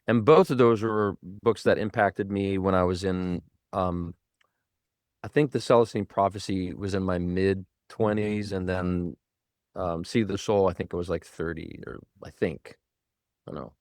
And both of those were books that impacted me when I was in, I think the Celestine Prophecy was in my mid 20s, and then See the Soul, I think it was like 30, or I don't know.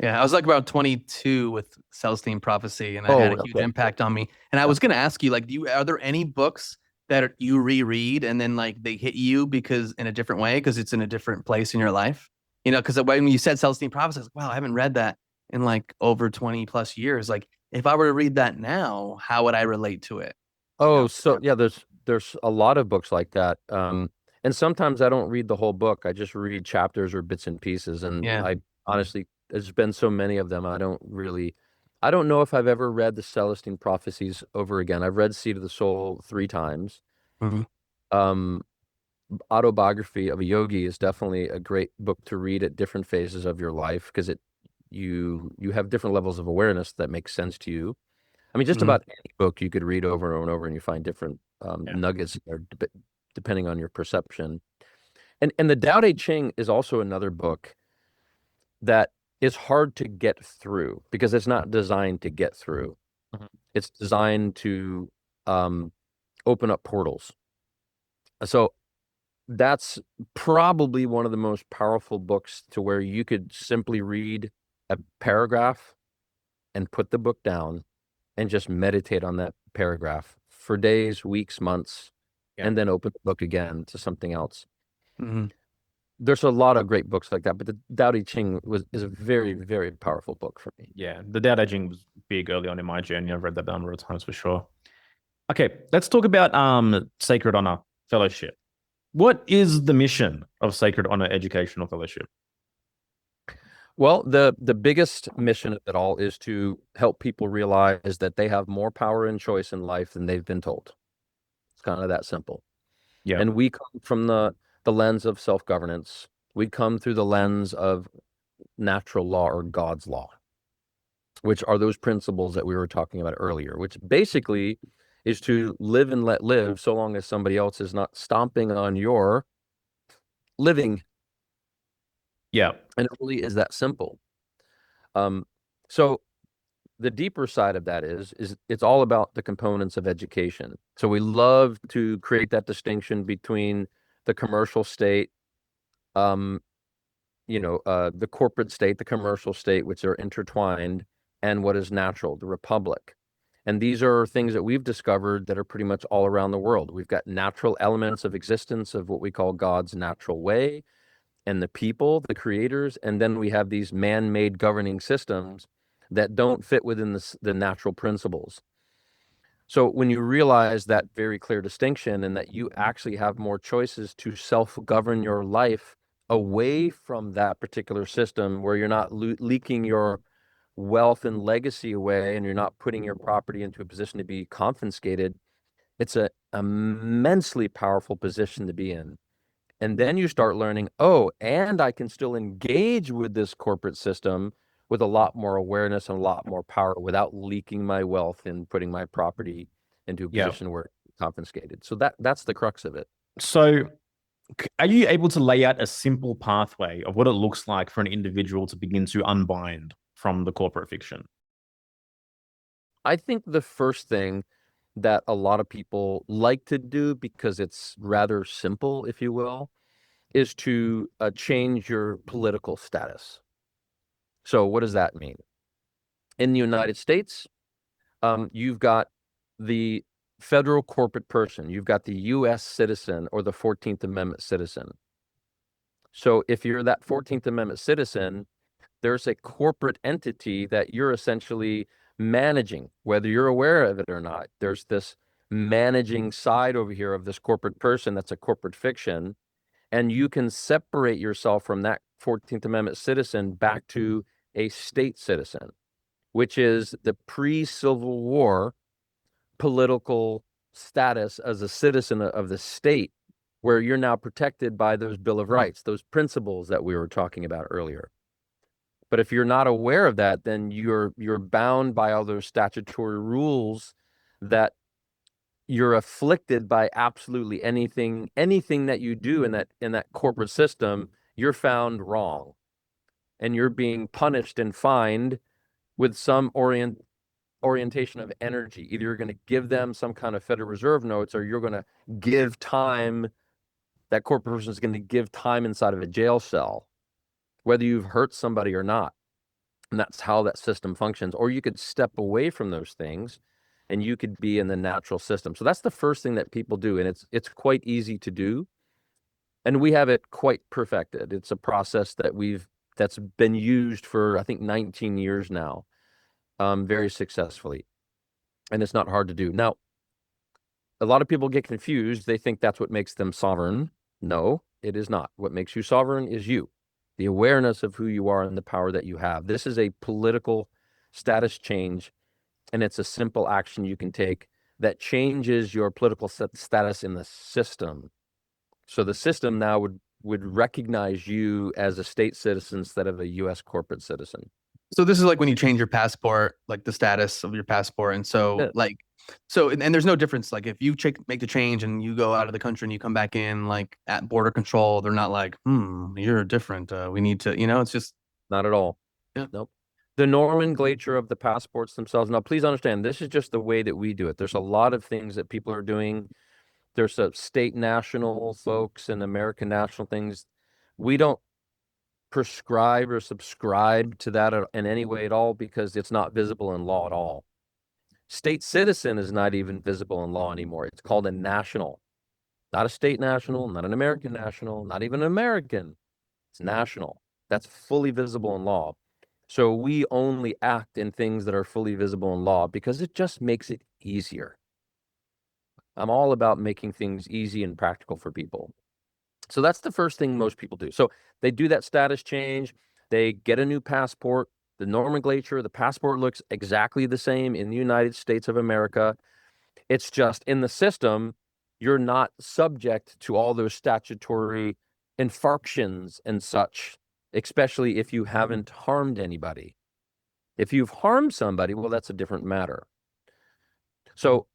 Yeah, I was like about 22 with Celestine Prophecy, and it Oh, had a huge okay. impact on me. And I was gonna ask you, like, are there any books that you reread and then like they hit you because in a different way because it's in a different place in your life? Because when you said Celestine Prophecy, I was like, wow, I haven't read that in like over 20 plus years. Like, if I were to read that now, how would I relate to it? Oh, so yeah, there's a lot of books like that. And sometimes I don't read the whole book. I just read chapters or bits and pieces. And Yeah. I honestly, there's been so many of them. I don't know if I've ever read the Celestine Prophecies over again. I've read Seed of the Soul 3 times. Mhm. Um, Autobiography of a Yogi is definitely a great book to read at different phases of your life, because you have different levels of awareness that make sense to you. I mean, just Mhm. about any book you could read over and over, and you find different Yeah. nuggets there, depending on your perception. And the Tao Te Ching is also another book that is hard to get through because it's not designed to get through. Mhm. It's designed to open up portals. So that's probably one of the most powerful books to where you could simply read a paragraph and put the book down and just meditate on that paragraph for days, weeks, months, Yeah. and then open the book again to something else. Mhm. There's a lot of great books like that, but the Tao Te Ching is a very, very powerful book for me. Yeah, the Tao Te Ching was big early on in my journey. I've read that a number of times for sure. Okay, let's talk about Sacred Honor Fellowship. What is the mission of Sacred Honor Educational Fellowship? Well, the biggest mission of it all is to help people realize that they have more power and choice in life than they've been told. It's kind of that simple. Yeah. And we come from the lens of self-governance. We come through the lens of natural law or God's law, which are those principles that we were talking about earlier, which basically is to live and let live so long as somebody else is not stomping on your living. Yeah. And it really is that simple. So the deeper side of that is it's all about the components of education. So we love to create that distinction between the commercial state, the corporate state, the commercial state, which are intertwined, and what is natural, the republic. And these are things that we've discovered that are pretty much all around the world. We've got natural elements of existence of what we call God's natural way, and the people, the creators, and then we have these man-made governing systems that don't fit within the natural principles. So when you realize that very clear distinction and that you actually have more choices to self-govern your life away from that particular system where you're not leaking your wealth and legacy away and you're not putting your property into a position to be confiscated, it's an immensely powerful position to be in. And then you start learning, oh, and I can still engage with this corporate system with a lot more awareness and a lot more power without leaking my wealth and putting my property into a Yeah. position where it's confiscated. So that's the crux of it. So are you able to lay out a simple pathway of what it looks like for an individual to begin to unbind from the corporate fiction? I think the first thing that a lot of people like to do, because it's rather simple, if you will, is to change your political status. So what does that mean? In the United States, you've got the federal corporate person, you've got the U.S. citizen or the 14th Amendment citizen. So if you're that 14th Amendment citizen, there's a corporate entity that you're essentially managing, whether you're aware of it or not. There's this managing side over here of this corporate person that's a corporate fiction, and you can separate yourself from that 14th Amendment citizen back to a state citizen, which is the pre-Civil War political status as a citizen of the state, where you're now protected by those Bill of Rights, those principles that we were talking about earlier. But if you're not aware of that, then you're bound by all those statutory rules that you're afflicted by absolutely anything that you do in that corporate system, you're found wrong. And you're being punished and fined with some orientation of energy. Either you're going to give them some kind of Federal Reserve notes, or you're going to give time. That corporate person is going to give time inside of a jail cell, whether you've hurt somebody or not. And that's how that system functions. Or you could step away from those things and you could be in the natural system. So that's the first thing that people do. And it's quite easy to do. And we have it quite perfected. It's a process that's been used for, I think, 19 years now, very successfully. And it's not hard to do. Now, a lot of people get confused. They think that's what makes them sovereign. No, it is not. What makes you sovereign is you, the awareness of who you are and the power that you have. This is a political status change, and it's a simple action you can take that changes your political status in the system. So the system now would recognize you as a state citizen instead of a U.S. corporate citizen. So this is like when you change your passport, like the status of your passport. And so Yeah. like So, and there's no difference. Like if you make the change and you go out of the country and you come back in, like at border control, they're not like, you're different. We need to, it's just. Not at all. Yeah. Nope. The nomenclature of the passports themselves. Now, please understand, this is just the way that we do it. There's a lot of things that people are doing. There's a state national folks and American national things. We don't prescribe or subscribe to that in any way at all because it's not visible in law at all. State citizen is not even visible in law anymore. It's called a national, not a state national, not an American national, not even an American. It's national. That's fully visible in law. So we only act in things that are fully visible in law because it just makes it easier. I'm all about making things easy and practical for people. So that's the first thing most people do. So they do that status change. They get a new passport. The nomenclature, the passport looks exactly the same in the United States of America. It's just in the system, you're not subject to all those statutory infractions and such, especially if you haven't harmed anybody. If you've harmed somebody, well, that's a different matter. So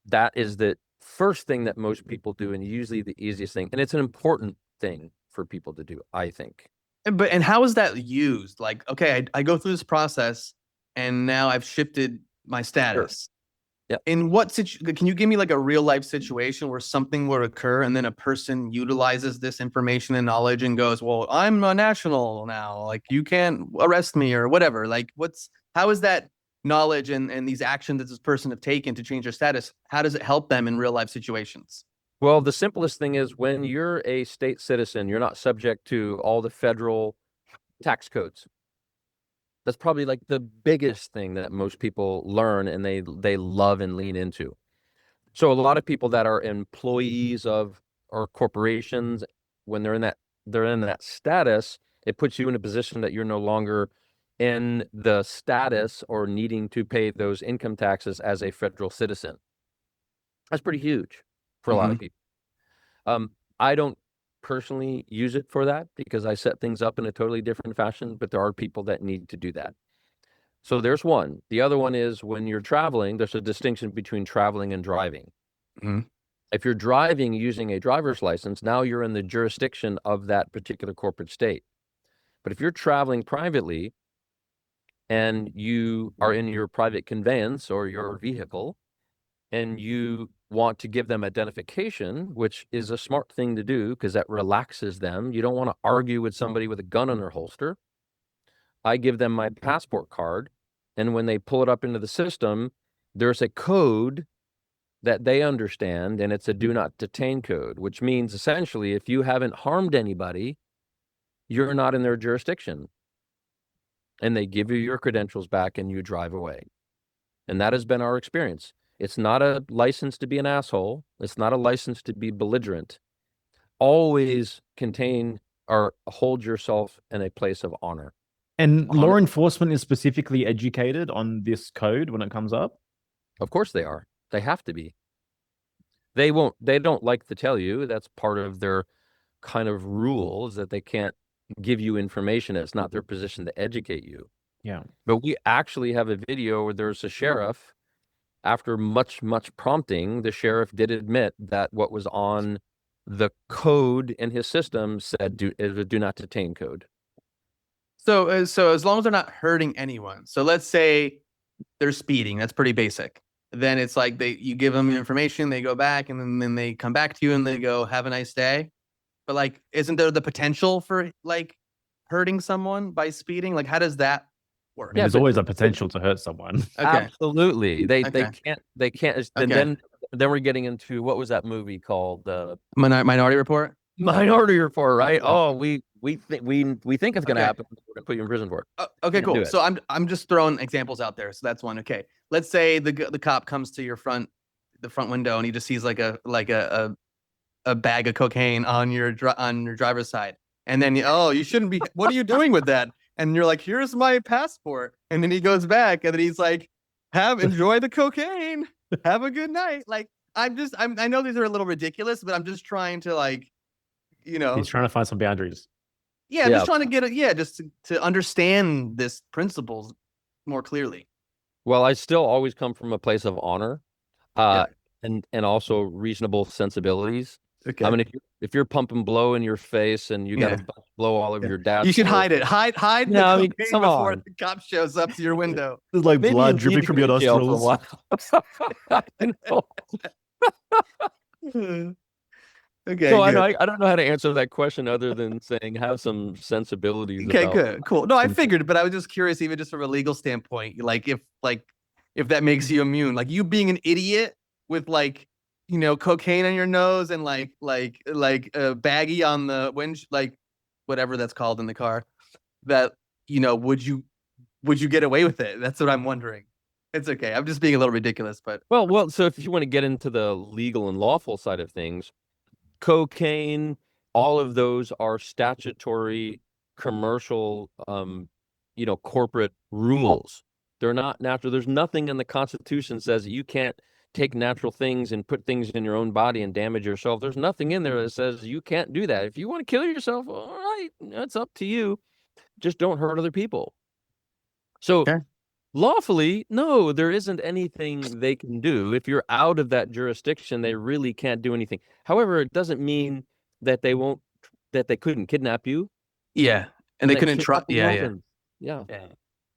that is the first thing that most people do, and usually the easiest thing. And it's an important thing for people to do, I think. And how is that used? Like, okay, I go through this process and now I've shifted my status. Sure. Yeah. In what can you give me like a real life situation where something would occur and then a person utilizes this information and knowledge and goes, well, I'm a national now, like you can't arrest me or whatever. Like how is that knowledge and these actions that this person have taken to change their status, how does it help them in real life situations? Well, the simplest thing is when you're a state citizen, you're not subject to all the federal tax codes. That's probably like the biggest thing that most people learn and they love and lean into. So a lot of people that are employees of or corporations, when they're in that status, it puts you in a position that you're no longer in the status or needing to pay those income taxes as a federal citizen. That's pretty huge for a lot of people. I don't personally use it for that because I set things up in a totally different fashion, but there are people that need to do that. So there's one. The other one is when you're traveling, there's a distinction between traveling and driving. Mm-hmm. If you're driving using a driver's license, now you're in the jurisdiction of that particular corporate state. But if you're traveling privately and you are in your private conveyance or your vehicle and you want to give them identification, which is a smart thing to do because that relaxes them. You don't want to argue with somebody with a gun in their holster. I give them my passport card, and when they pull it up into the system, there's a code that they understand, and it's a do not detain code, which means essentially if you haven't harmed anybody, you're not in their jurisdiction. And they give you your credentials back and you drive away. And that has been our experience. It's not a license to be an asshole. It's not a license to be belligerent. Always contain or hold yourself in a place of honor. And law enforcement is specifically educated on this code when it comes up? Of course they are. They have to be. They don't like to tell you. That's part of their kind of rules that they can't give you information. It's not their position to educate you. Yeah. But we actually have a video where there's a sheriff. After much prompting, the sheriff did admit that what was on the code in his system said is a do not detain code. So as long as they're not hurting anyone. So let's say they're speeding. That's pretty basic. Then it's like you give them information, they go back, and then they come back to you and they go, have a nice day. But like, isn't there the potential for like hurting someone by speeding? Like, how does that work? There's always a potential to hurt someone. Okay. Absolutely. They can't. And Okay. then we're getting into, what was that movie called? Minority Report. Minority Report, right? Oh, we think it's going to happen. We're going to put you in prison for it. Okay, cool. So I'm just throwing examples out there. So that's one. Okay, let's say the cop comes to the front window and he just sees like a bag of cocaine on your driver's side, and then you shouldn't be. What are you doing with that? And you're like, here's my passport. And then he goes back and then he's like, enjoy the cocaine. Have a good night. Like I know these are a little ridiculous, but I'm just trying to like, He's trying to find some boundaries. Yeah, I'm just trying to get just to understand this principles more clearly. Well, I still always come from a place of honor. Yeah. And also reasonable sensibilities. Okay. I mean, if you're pumping blow in your face and you got Yeah. a blow all over Yeah. your dad's You should floor, hide it. Hide the yeah, I mean, cocaine come before on. the cop shows up to your window. There's like Maybe you blood need dripping to from go your to jail for a nostrils. while. I know. Okay, So I know good. I don't know how to answer that question other than saying have some sensibilities Okay, about good. Cool. No, I things. figured, but I was just curious, even just from a legal standpoint, if that makes you immune, like you being an idiot with cocaine on your nose and a baggie on the wind, like whatever that's called in the car, that would you get away with it? That's what I'm wondering. It's okay. I'm just being a little ridiculous, but Well, so if you want to get into the legal and lawful side of things, cocaine, all of those are statutory, commercial, corporate rules. They're not natural. There's nothing in the Constitution says that you can't take natural things and put things in your own body and damage yourself. There's nothing in there that says you can't do that. If you want to kill yourself, all right, that's up to you. Just don't hurt other people. So okay. lawfully, no, there isn't anything they can do. If you're out of that jurisdiction, they really can't do anything. However, it doesn't mean that they couldn't kidnap you Yeah. And and they that couldn't try. kidnapping Yeah, yeah. happens. Yeah. Yeah.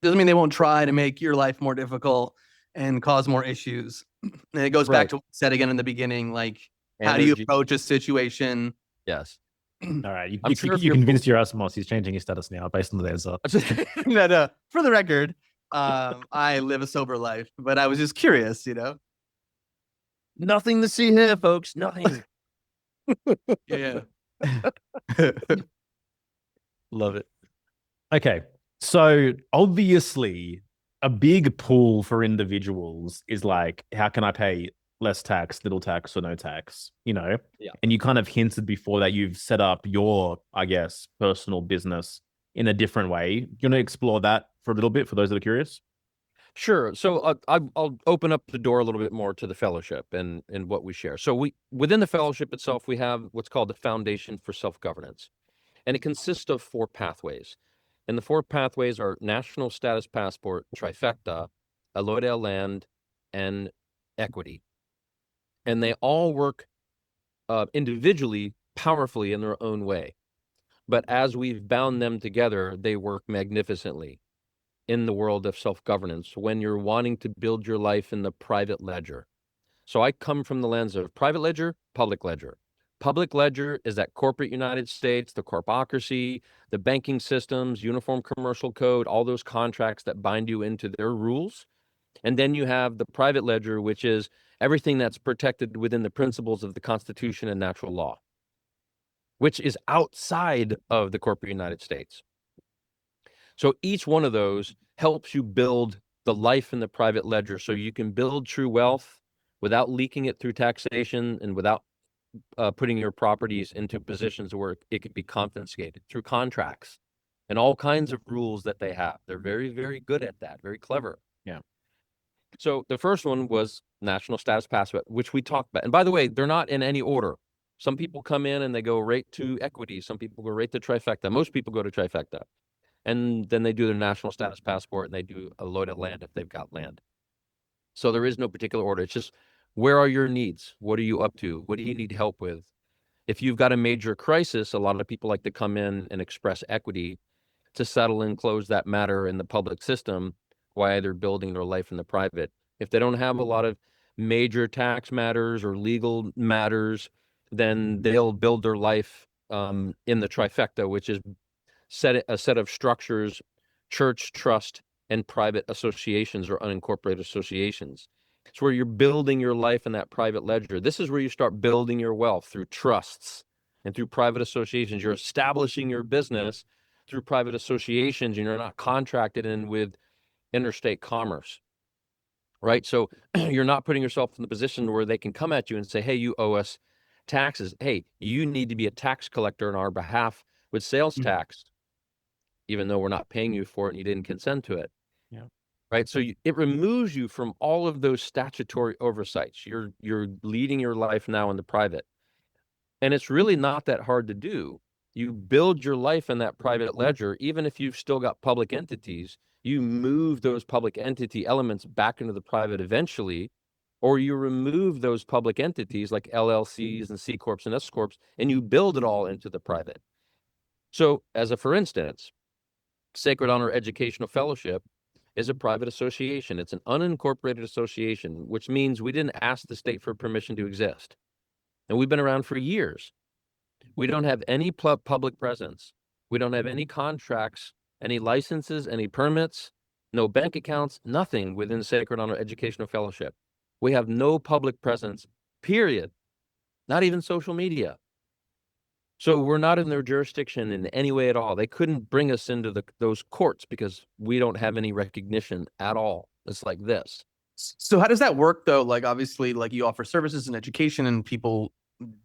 Doesn't mean they won't try to make your life more difficult and cause more issues. And it goes back Right. to what I said again in the beginning, like how do you Energy. approach a situation? Yes. All right, I'm sure if you you're convinced your Asmos he's changing his status now based on the answer. That for the record, I live a sober life, but I was just curious, Nothing to see here, folks. Nothing. Yeah. Love it. Okay, so obviously, a big pull for individuals is like, how can I pay less tax, little tax, or no tax? Yeah. And you kind of hinted before that you've set up your, I guess, personal business in a different way. You want to explore that for a little bit for those that are curious? Sure. So I'll open up the door a little bit more to the fellowship and what we share. So within the fellowship itself, we have what's called the Foundation for Self-Governance, and it consists of 4 pathways. And the 4 pathways are national status passport, trifecta, allodial land, and equity. And they all work individually, powerfully in their own way. But as we've bound them together, they work magnificently in the world of self-governance when you're wanting to build your life in the private ledger. So I come from the lens of private ledger, public ledger. Public ledger is that corporate United States, the corpocracy, the banking systems, uniform commercial code, all those contracts that bind you into their rules. And then you have the private ledger, which is everything that's protected within the principles of the Constitution and natural law, which is outside of the corporate United States. So each one of those helps you build the life in the private ledger so you can build true wealth without leaking it through taxation and without putting your properties into positions where it could be confiscated through contracts and all kinds of rules that they have. They're very, very good at that, very clever. Yeah. So the first one was national status passport, which we talked about. And by the way, they're not in any order. Some people come in and they go right to equity. Some people go right to trifecta. Most people go to trifecta. And then they do their national status passport and they do a load of land if they've got land. So there is no particular order. It's just, where are your needs? What are you up to? What do you need help with? If you've got a major crisis, a lot of people like to come in and express equity to settle and close that matter in the public system while they're building their life in the private. If they don't have a lot of major tax matters or legal matters, then they'll build their life in the trifecta, which is a set of structures, church, trust, and private associations or unincorporated associations. It's where you're building your life in that private ledger. This is where you start building your wealth through trusts and through private associations. You're establishing your business through private associations, and you're not contracted in with interstate commerce, right? So you're not putting yourself in the position where they can come at you and say, hey, you owe us taxes. Hey, you need to be a tax collector on our behalf with sales tax, even though we're not paying you for it and you didn't consent to it. Yeah. Right. So it removes you from all of those statutory oversights. You're leading your life now in the private. And it's really not that hard to do. You build your life in that private ledger, even if you've still got public entities, you move those public entity elements back into the private eventually, or you remove those public entities like LLCs and C Corps and S Corps, and you build it all into the private. So for instance, Sacred Honor Educational Fellowship is a private association. It's an unincorporated association, which means we didn't ask the state for permission to exist. And we've been around for years. We don't have any public presence. We don't have any contracts, any licenses, any permits, no bank accounts, nothing within Sacred Honor Educational Fellowship. We have no public presence, period. Not even social media. So we're not in their jurisdiction in any way at all. They couldn't bring us into those courts because we don't have any recognition at all. It's like this. So how does that work though? Like obviously, like you offer services and education, and people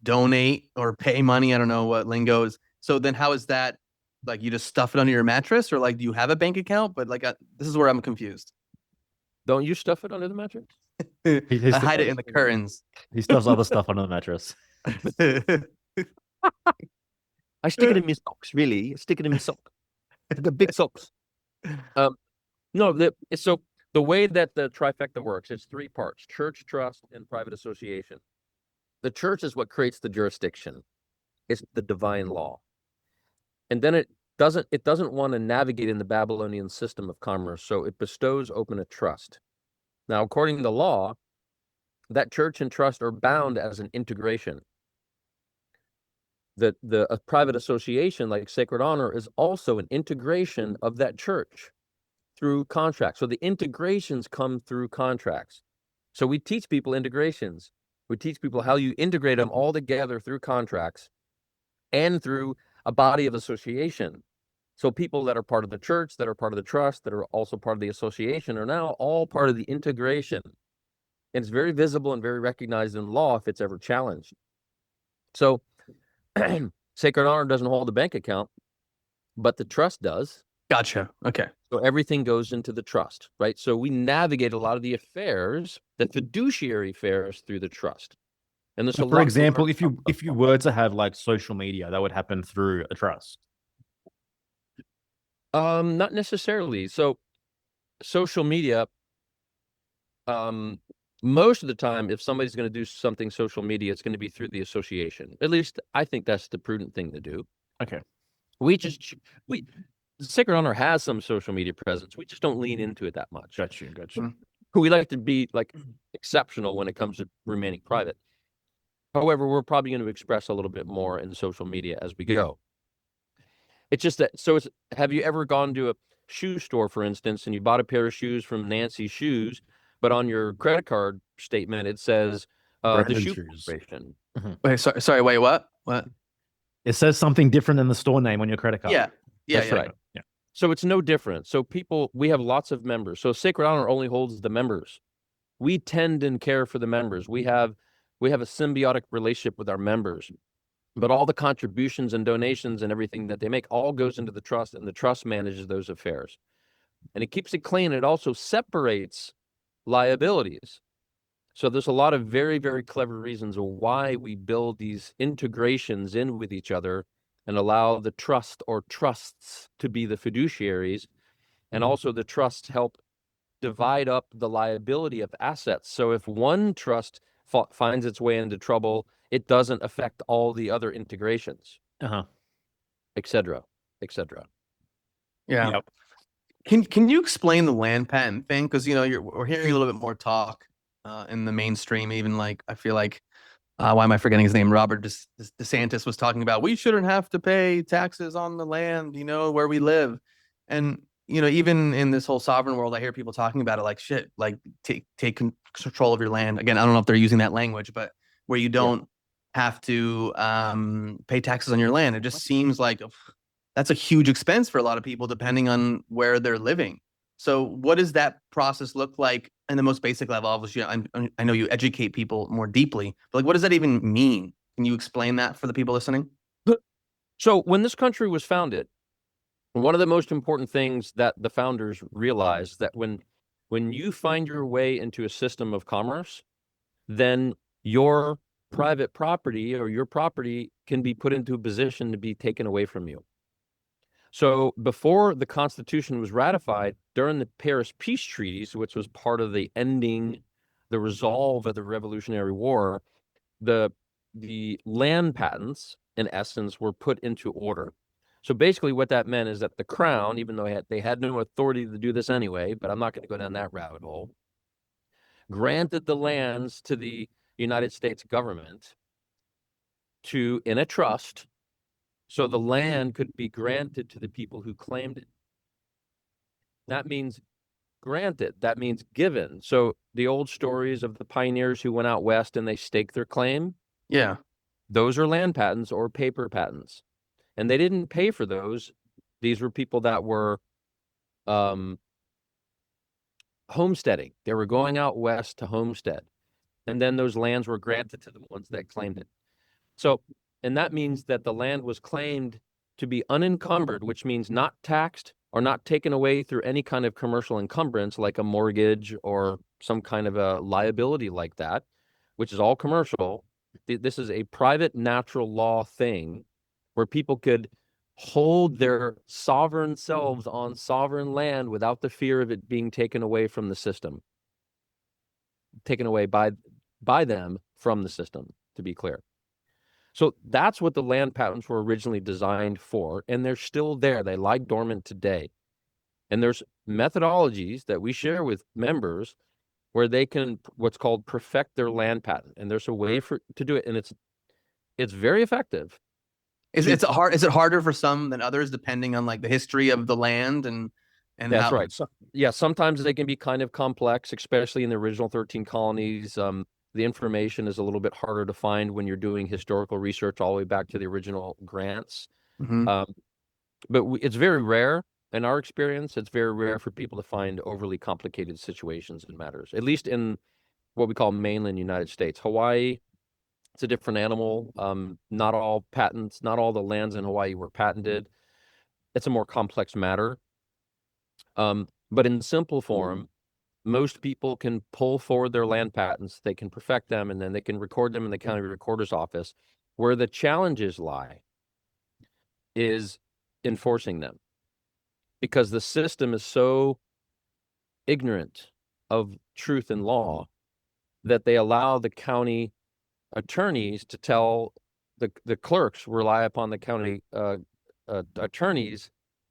donate or pay money. I don't know what lingo is. So then how is that? Like you just stuff it under your mattress, or like do you have a bank account? But like this is where I'm confused. Don't you stuff it under the mattress? I hide it in the curtains. He stuffs other stuff under the mattress. I stick it in my socks, really. I stick it in my sock. The big socks. No, so the way that the trifecta works, it's 3 parts: church, trust, and private association. The church is what creates the jurisdiction. It's the divine law. And then it doesn't want to navigate in the Babylonian system of commerce, so it bestows open a trust. Now, according to law, that church and trust are bound as an integration. A private association like Sacred Honor is also an integration of that church through contracts. So the integrations come through contracts. So we teach people integrations. We teach people how you integrate them all together through contracts and through a body of association. So people that are part of the church, that are part of the trust, that are also part of the association are now all part of the integration. And it's very visible and very recognized in law if it's ever challenged. So Sacred Honor doesn't hold a bank account, but the trust does. Gotcha. Okay. So everything goes into the trust, right? So we navigate a lot of the affairs, the fiduciary affairs, through the trust. And there's For example, if you were to have like social media, that would happen through a trust. Not necessarily. So social media, most of the time, if somebody's going to do something social media, it's going to be through the association. At least I think that's the prudent thing to do. Okay. Sacred Honor has some social media presence. We just don't lean into it that much. Gotcha. We like to be like exceptional when it comes to remaining private. However, we're probably going to express a little bit more in social media as we go. It's just that, have you ever gone to a shoe store, for instance, and you bought a pair of shoes from Nancy's Shoes, but on your credit card statement, it says the shoe corporation. Wait, sorry, wait, what? It says something different than the store name on your credit card. Yeah. That's right. Yeah. So it's no different. So we have lots of members. So Sacred Honor only holds the members. We tend and care for the members. We have a symbiotic relationship with our members. But all the contributions and donations and everything that they make all goes into the trust, and the trust manages those affairs. And it keeps it clean. It also separates liabilities. So there's a lot of very, very clever reasons why we build these integrations in with each other and allow the trust or trusts to be the fiduciaries. And also the trusts help divide up the liability of assets. So if one trust finds its way into trouble, it doesn't affect all the other integrations, et cetera, et cetera. Yeah. Yep. Can you explain the land patent thing? Because we're hearing a little bit more talk in the mainstream. Even like I feel like why am I forgetting his name? Robert DeSantis was talking about we shouldn't have to pay taxes on the land, where we live, and even in this whole sovereign world, I hear people talking about it like shit, like take control of your land. Again, I don't know if they're using that language, but where you don't have to pay taxes on your land. It just seems like that's a huge expense for a lot of people, depending on where they're living. So what does that process look like in the most basic level? Obviously, I know you educate people more deeply, but like, what does that even mean? Can you explain that for the people listening? So when this country was founded, one of the most important things that the founders realized that when you find your way into a system of commerce, then your private property or your property can be put into a position to be taken away from you. So before the Constitution was ratified, during the Paris Peace Treaties, which was part of the ending the resolve of the Revolutionary War, the land patents, in essence, were put into order. So basically what that meant is that the crown, even though they had no authority to do this anyway, but I'm not going to go down that rabbit hole, granted the lands to the United States government in a trust, so the land could be granted to the people who claimed it. That means granted, that means given. So the old stories of the pioneers who went out west and they staked their claim, Yeah. those are land patents or paper patents. And they didn't pay for those. These were people that were homesteading. They were going out west to homestead. And then those lands were granted to the ones that claimed it. So, and that means that the land was claimed to be unencumbered, which means not taxed or not taken away through any kind of commercial encumbrance like a mortgage or some kind of a liability like that, which is all commercial. This is a private natural law thing where people could hold their sovereign selves on sovereign land without the fear of it being taken away from the system, taken away by them from the system, to be clear. So that's what the land patents were originally designed for, and they're still there. They lie dormant today. And there's methodologies that we share with members where they can what's called perfect their land patent. And there's a way to do it, and it's very effective. Is it harder for some than others, depending on like the history of the land and That's how? right. So, yeah, sometimes they can be kind of complex, especially in the original 13 colonies. The information is a little bit harder to find when you're doing historical research all the way back to the original grants. Mhm. But it's very rare. In our experience, it's very rare for people to find overly complicated situations and matters, at least in what we call mainland United States. Hawaii, it's a different animal. Not all patents, not all the lands in Hawaii were patented. It's a more complex matter. But in simple form, most people can pull forward their land patents, they can perfect them, and then they can record them in the county recorder's office. Where the challenges lie is enforcing them, because the system is so ignorant of truth and law that they allow the county attorneys to tell the clerks rely upon the county attorneys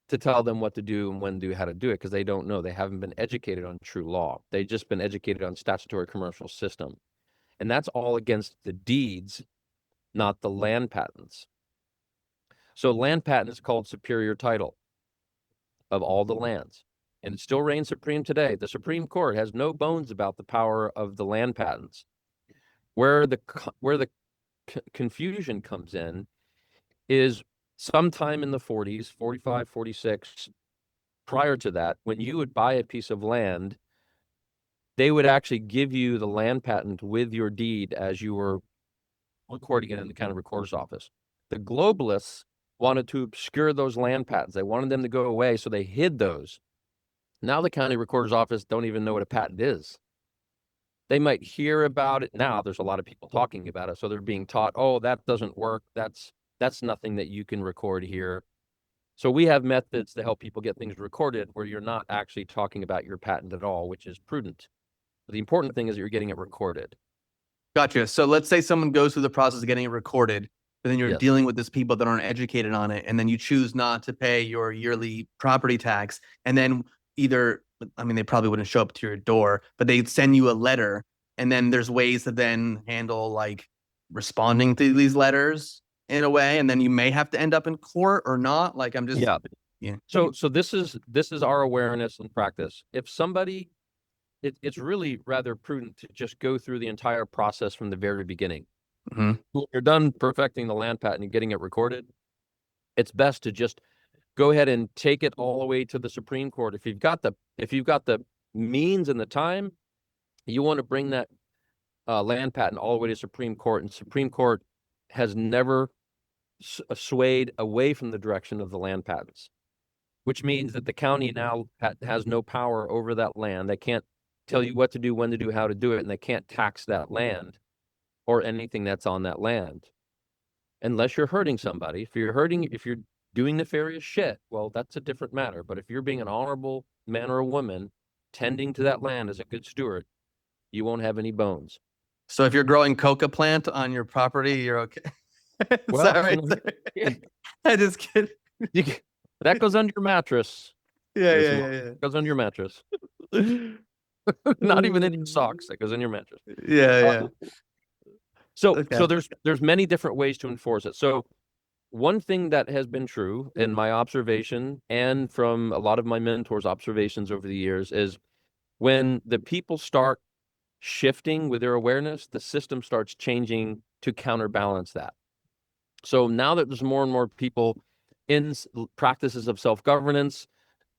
to tell them what to do and when to do, how to do it, because they don't know. They haven't been educated on true law. They've just been educated on statutory commercial system. And that's all against the deeds, not the land patents. So land patent is called superior title of all the lands. And it still reigns supreme today. The Supreme Court has no bones about the power of the land patents. Where the confusion comes in is sometime in the 40s, 45, 46, prior to that, when you would buy a piece of land, they would actually give you the land patent with your deed as you were recording it in the county recorder's office. The globalists wanted to obscure those land patents. They wanted them to go away, so they hid those. Now the county recorder's office don't even know what a patent is. They might hear about it now. There's a lot of people talking about it, so they're being taught, oh, that doesn't work. That's nothing that you can record here. So we have methods to help people get things recorded where you're not actually talking about your patent at all, which is prudent. But the important thing is that you're getting it recorded. Gotcha. So let's say someone goes through the process of getting it recorded, but then you're Yes. dealing with these people that aren't educated on it, and then you choose not to pay your yearly property tax, and then either, I mean, they probably wouldn't show up to your door, but they'd send you a letter, and then there's ways to then handle like responding to these letters in a way, and then you may have to end up in court or not. Like I'm just Yeah. So this is our awareness and practice. If somebody, it's really rather prudent to just go through the entire process from the very beginning. Mhm. When you're done perfecting the land patent and getting it recorded, it's best to just go ahead and take it all the way to the Supreme Court. If you've got the means and the time, you want to bring that land patent all the way to Supreme Court, and Supreme Court has never swayed away from the direction of the land patents, which means that the county now has no power over that land. They can't tell you what to do, when to do, how to do it, and they can't tax that land or anything that's on that land unless you're hurting somebody. If you're doing nefarious shit, well, that's a different matter. But if you're being an honorable man or a woman tending to that land as a good steward, you won't have any bones. So if you're growing coca plant on your property, you're okay. Well, sorry. yeah, I just kidding. that goes under your mattress. Yeah, Your yeah, smoke yeah, goes under your mattress. yeah. Not even in your socks. That goes in your mattress. Yeah, yeah. So Okay. there's many different ways to enforce it. So one thing that has been true in my observation and from a lot of my mentors' observations over the years is when the people start shifting with their awareness, the system starts changing to counterbalance that. So now that there's more and more people in practices of self-governance,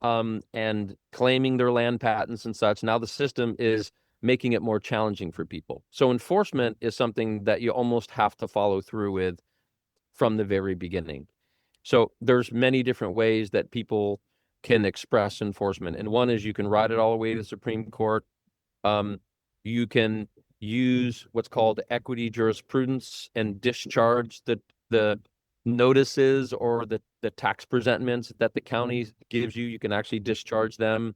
and claiming their land patents and such, now the system is making it more challenging for people. So enforcement is something that you almost have to follow through with from the very beginning. So there's many different ways that people can express enforcement. And one is you can ride it all the way to the Supreme Court. You can use what's called equity jurisprudence and discharge the notices or the tax presentments that the county gives you. You can actually discharge them.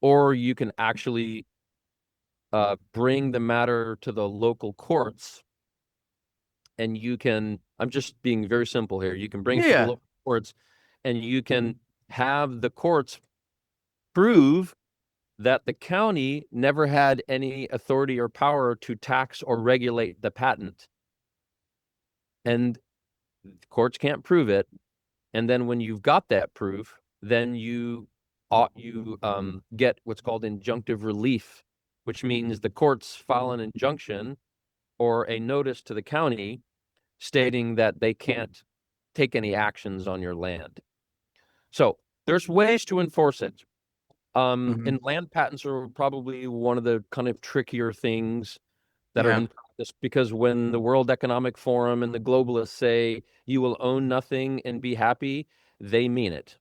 Or you can actually bring the matter to the local courts, and you can, I'm just being very simple here, you can bring it to the Yeah. local courts and you can have the courts prove that the county never had any authority or power to tax or regulate the patent. And the courts can't prove it. And then when you've got that proof, then you get what's called injunctive relief, which means the courts file an injunction or a notice to the county stating that they can't take any actions on your land. So there's ways to enforce it. And land patents are probably one of the kind of trickier things that are Yeah. in practice, because when the World Economic Forum and the globalists say you will own nothing and be happy, they mean it.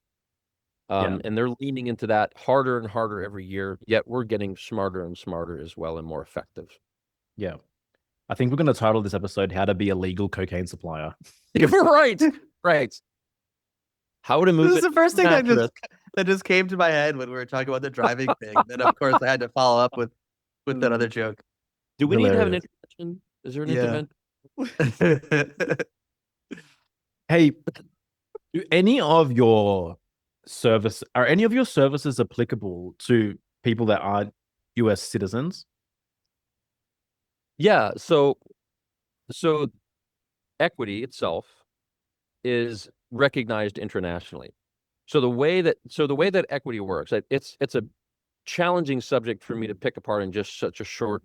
And they're leaning into that harder and harder every year, yet we're getting smarter and smarter as well and more effective. Yeah. I think we're going to title this episode "How to Be a Legal Cocaine Supplier." Right, right. How to move This is it the first thing mattress. that just came to my head when we were talking about the driving thing. Then of course I had to follow up with that other joke. Do we need to have an Hilarious. intervention? Is there an Yeah. intervention? Hey, do any of your any of your services applicable to people that aren't US citizens? Yeah, so equity itself is recognized internationally. So the way that equity works, it's a challenging subject for me to pick apart in just such a short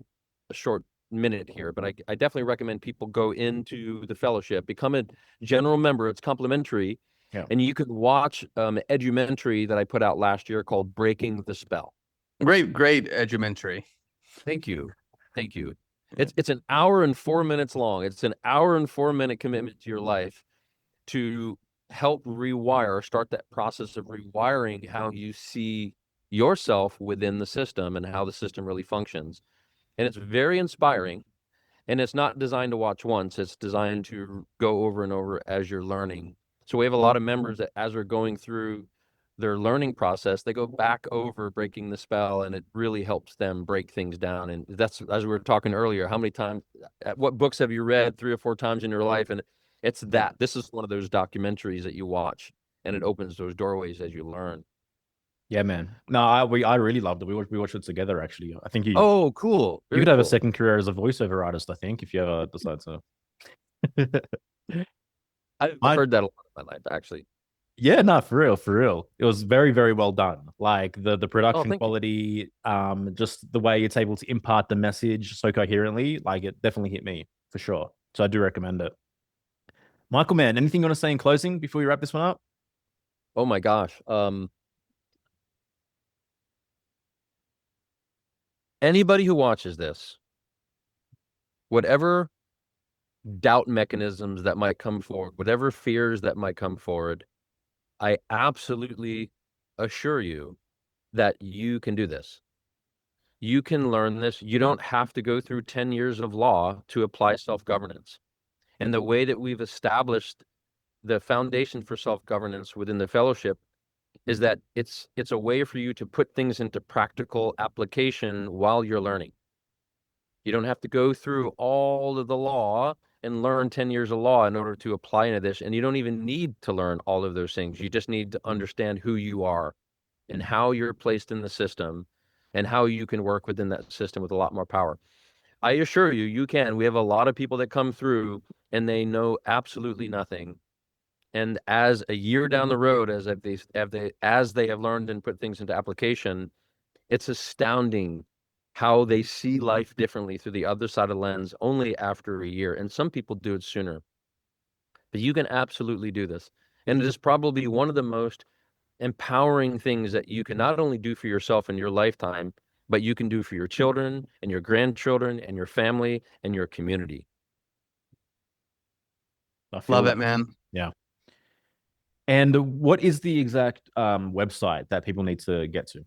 minute here, but I definitely recommend people go into the fellowship, become a general member. It's complimentary. Yeah. And you can watch an edumentary that I put out last year called Breaking the Spell. Great edumentary. Thank you. Thank you. It's an hour and 4 minutes long. It's an hour and 4 minute commitment to your life to help start that process of rewiring how you see yourself within the system and how the system really functions. And it's very inspiring. And it's not designed to watch once. It's designed to go over and over as you're learning. So we have a lot of members that, as they're going through their learning process, they go back over Breaking the Spell, and it really helps them break things down. And that's, as we were talking earlier, how many times, what books have you read 3 or 4 times in your life? And it's that. This is one of those documentaries that you watch, and it opens those doorways as you learn. Yeah, man. No, I really loved it. We watched it together, actually. I think Oh, cool. you could have a second career as a voiceover artist, I think, if you ever decide to. I've heard that a lot in my life, actually. Yeah, no, for real, for real. It was very, very well done. Like the production thank you. quality, just the way it's able to impart the message so coherently, like it definitely hit me for sure. So I do recommend it. Michael, man, anything you want to say in closing before we wrap this one up? Oh my gosh. Anybody who watches this, whatever doubt mechanisms that might come forward, whatever fears that might come forward, I absolutely assure you that you can do this. You can learn this. You don't have to go through 10 years of law to apply self-governance. And the way that we've established the foundation for self-governance within the fellowship is that it's a way for you to put things into practical application while you're learning. You don't have to go through all of the law and learn 10 years of law in order to apply into this. And you don't even need to learn all of those things. You just need to understand who you are and how you're placed in the system and how you can work within that system with a lot more power. I assure you, you can. We have a lot of people that come through and they know absolutely nothing. And as a year down the road, as they have learned and put things into application, it's astounding how they see life differently through the other side of the lens only after a year. And some people do it sooner. But you can absolutely do this. And it is probably one of the most empowering things that you can not only do for yourself in your lifetime, but you can do for your children and your grandchildren and your family and your community. I feel Love that. it, man. Yeah. And what is the exact website that people need to get to?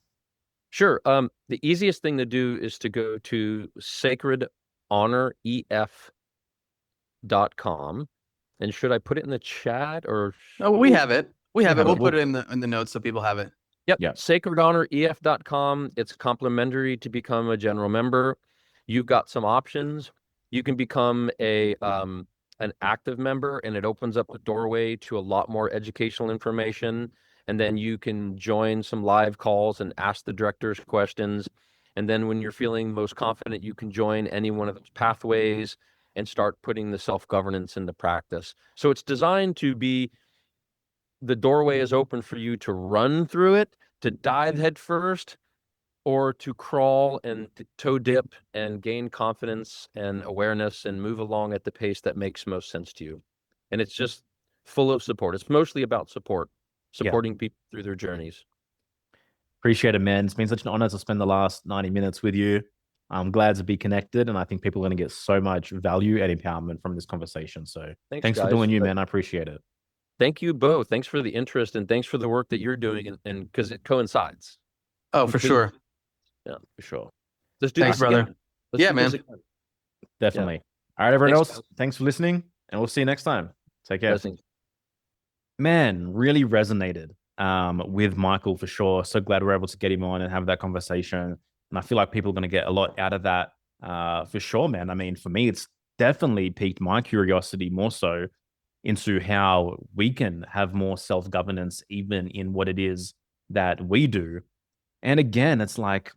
Sure. The easiest thing to do is to go to sacredhonoref.com. And should I put it in the chat or? Oh, we have it. We have it. have We'll it. put it in the notes so people have it. Yep. Yeah. Sacredhonoref.com. It's complimentary to become a general member. You've got some options. You can become an active member, and it opens up the doorway to a lot more educational information. And then you can join some live calls and ask the directors questions. And then when you're feeling most confident, you can join any one of those pathways and start putting the self-governance into practice. So it's designed to be, the doorway is open for you to run through it, to dive head first, or to crawl and toe dip and gain confidence and awareness and move along at the pace that makes most sense to you. And it's just full of support. It's mostly about supporting people through their journeys. Appreciate it, man. It's been such an honor to spend the last 90 minutes with you. I'm glad to be connected, and I think people are going to get so much value and empowerment from this conversation. So thanks for doing you, man. I appreciate it. Thank you both. Thanks for the interest, and thanks for the work that you're doing, and because it coincides. Oh, for sure. Yeah, for sure. Let's do Thanks, this brother. again. Let's Yeah, do this man. again. Definitely. Yeah. All right, everyone Thanks, else, guys. thanks for listening, and we'll see you next time. Take care. Blessings. Man, really resonated with Michael for sure. So glad we're able to get him on and have that conversation. And I feel like people are going to get a lot out of that for sure, man. I mean, for me, it's definitely piqued my curiosity more so into how we can have more self-governance even in what it is that we do. And again, it's like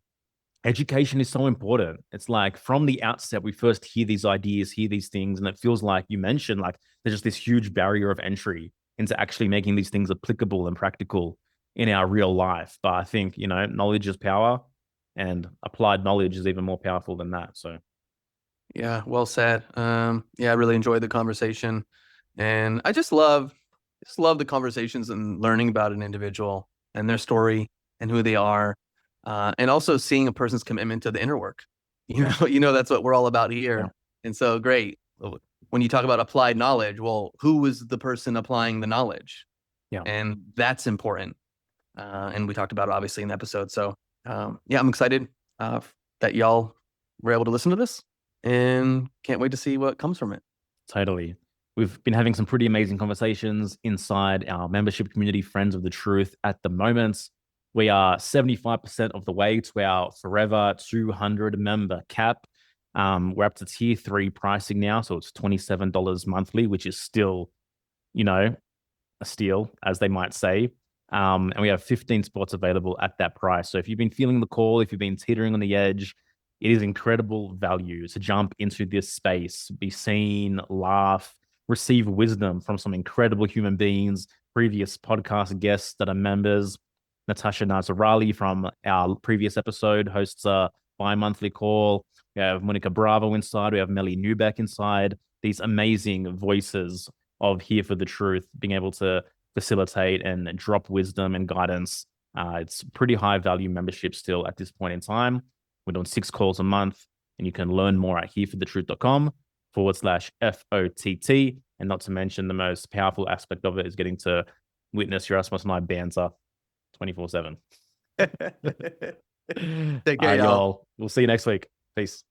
education is so important. It's like from the outset, we first hear these ideas, hear these things, and it feels like you mentioned, like there's just this huge barrier of entry into actually making these things applicable and practical in our real life. But I think, knowledge is power, and applied knowledge is even more powerful than that. So, yeah, well said. Yeah, I really enjoyed the conversation, and I just love the conversations and learning about an individual and their story and who they are, and also seeing a person's commitment to the inner work. That's what we're all about here. Yeah. And so, great. When you talk about applied knowledge, well, who was the person applying the knowledge? Yeah. And that's important. And we talked about it obviously in the episode. So yeah, I'm excited that y'all were able to listen to this and can't wait to see what comes from it. Totally. We've been having some pretty amazing conversations inside our membership community, Friends of the Truth. At the moment, we are 75% of the way to our forever 200 member cap. We're up to tier 3 pricing now, so it's $27 monthly, which is still, a steal, as they might say. And we have 15 spots available at that price. So if you've been feeling the call, if you've been teetering on the edge, it is incredible value to jump into this space, be seen, laugh, receive wisdom from some incredible human beings, previous podcast guests that are members. Natasha Nazarali from our previous episode hosts a bi-monthly call. We have Monica Bravo inside. We have Melly Newbeck inside. These amazing voices of Here for the Truth, being able to facilitate and drop wisdom and guidance. It's pretty high value membership still at this point in time. We're doing 6 calls a month, and you can learn more at hereforthetruth.com/FOTT. And not to mention, the most powerful aspect of it is getting to witness Erasmus and I banter 24/7. Take care, y'all. We'll see you next week. Peace.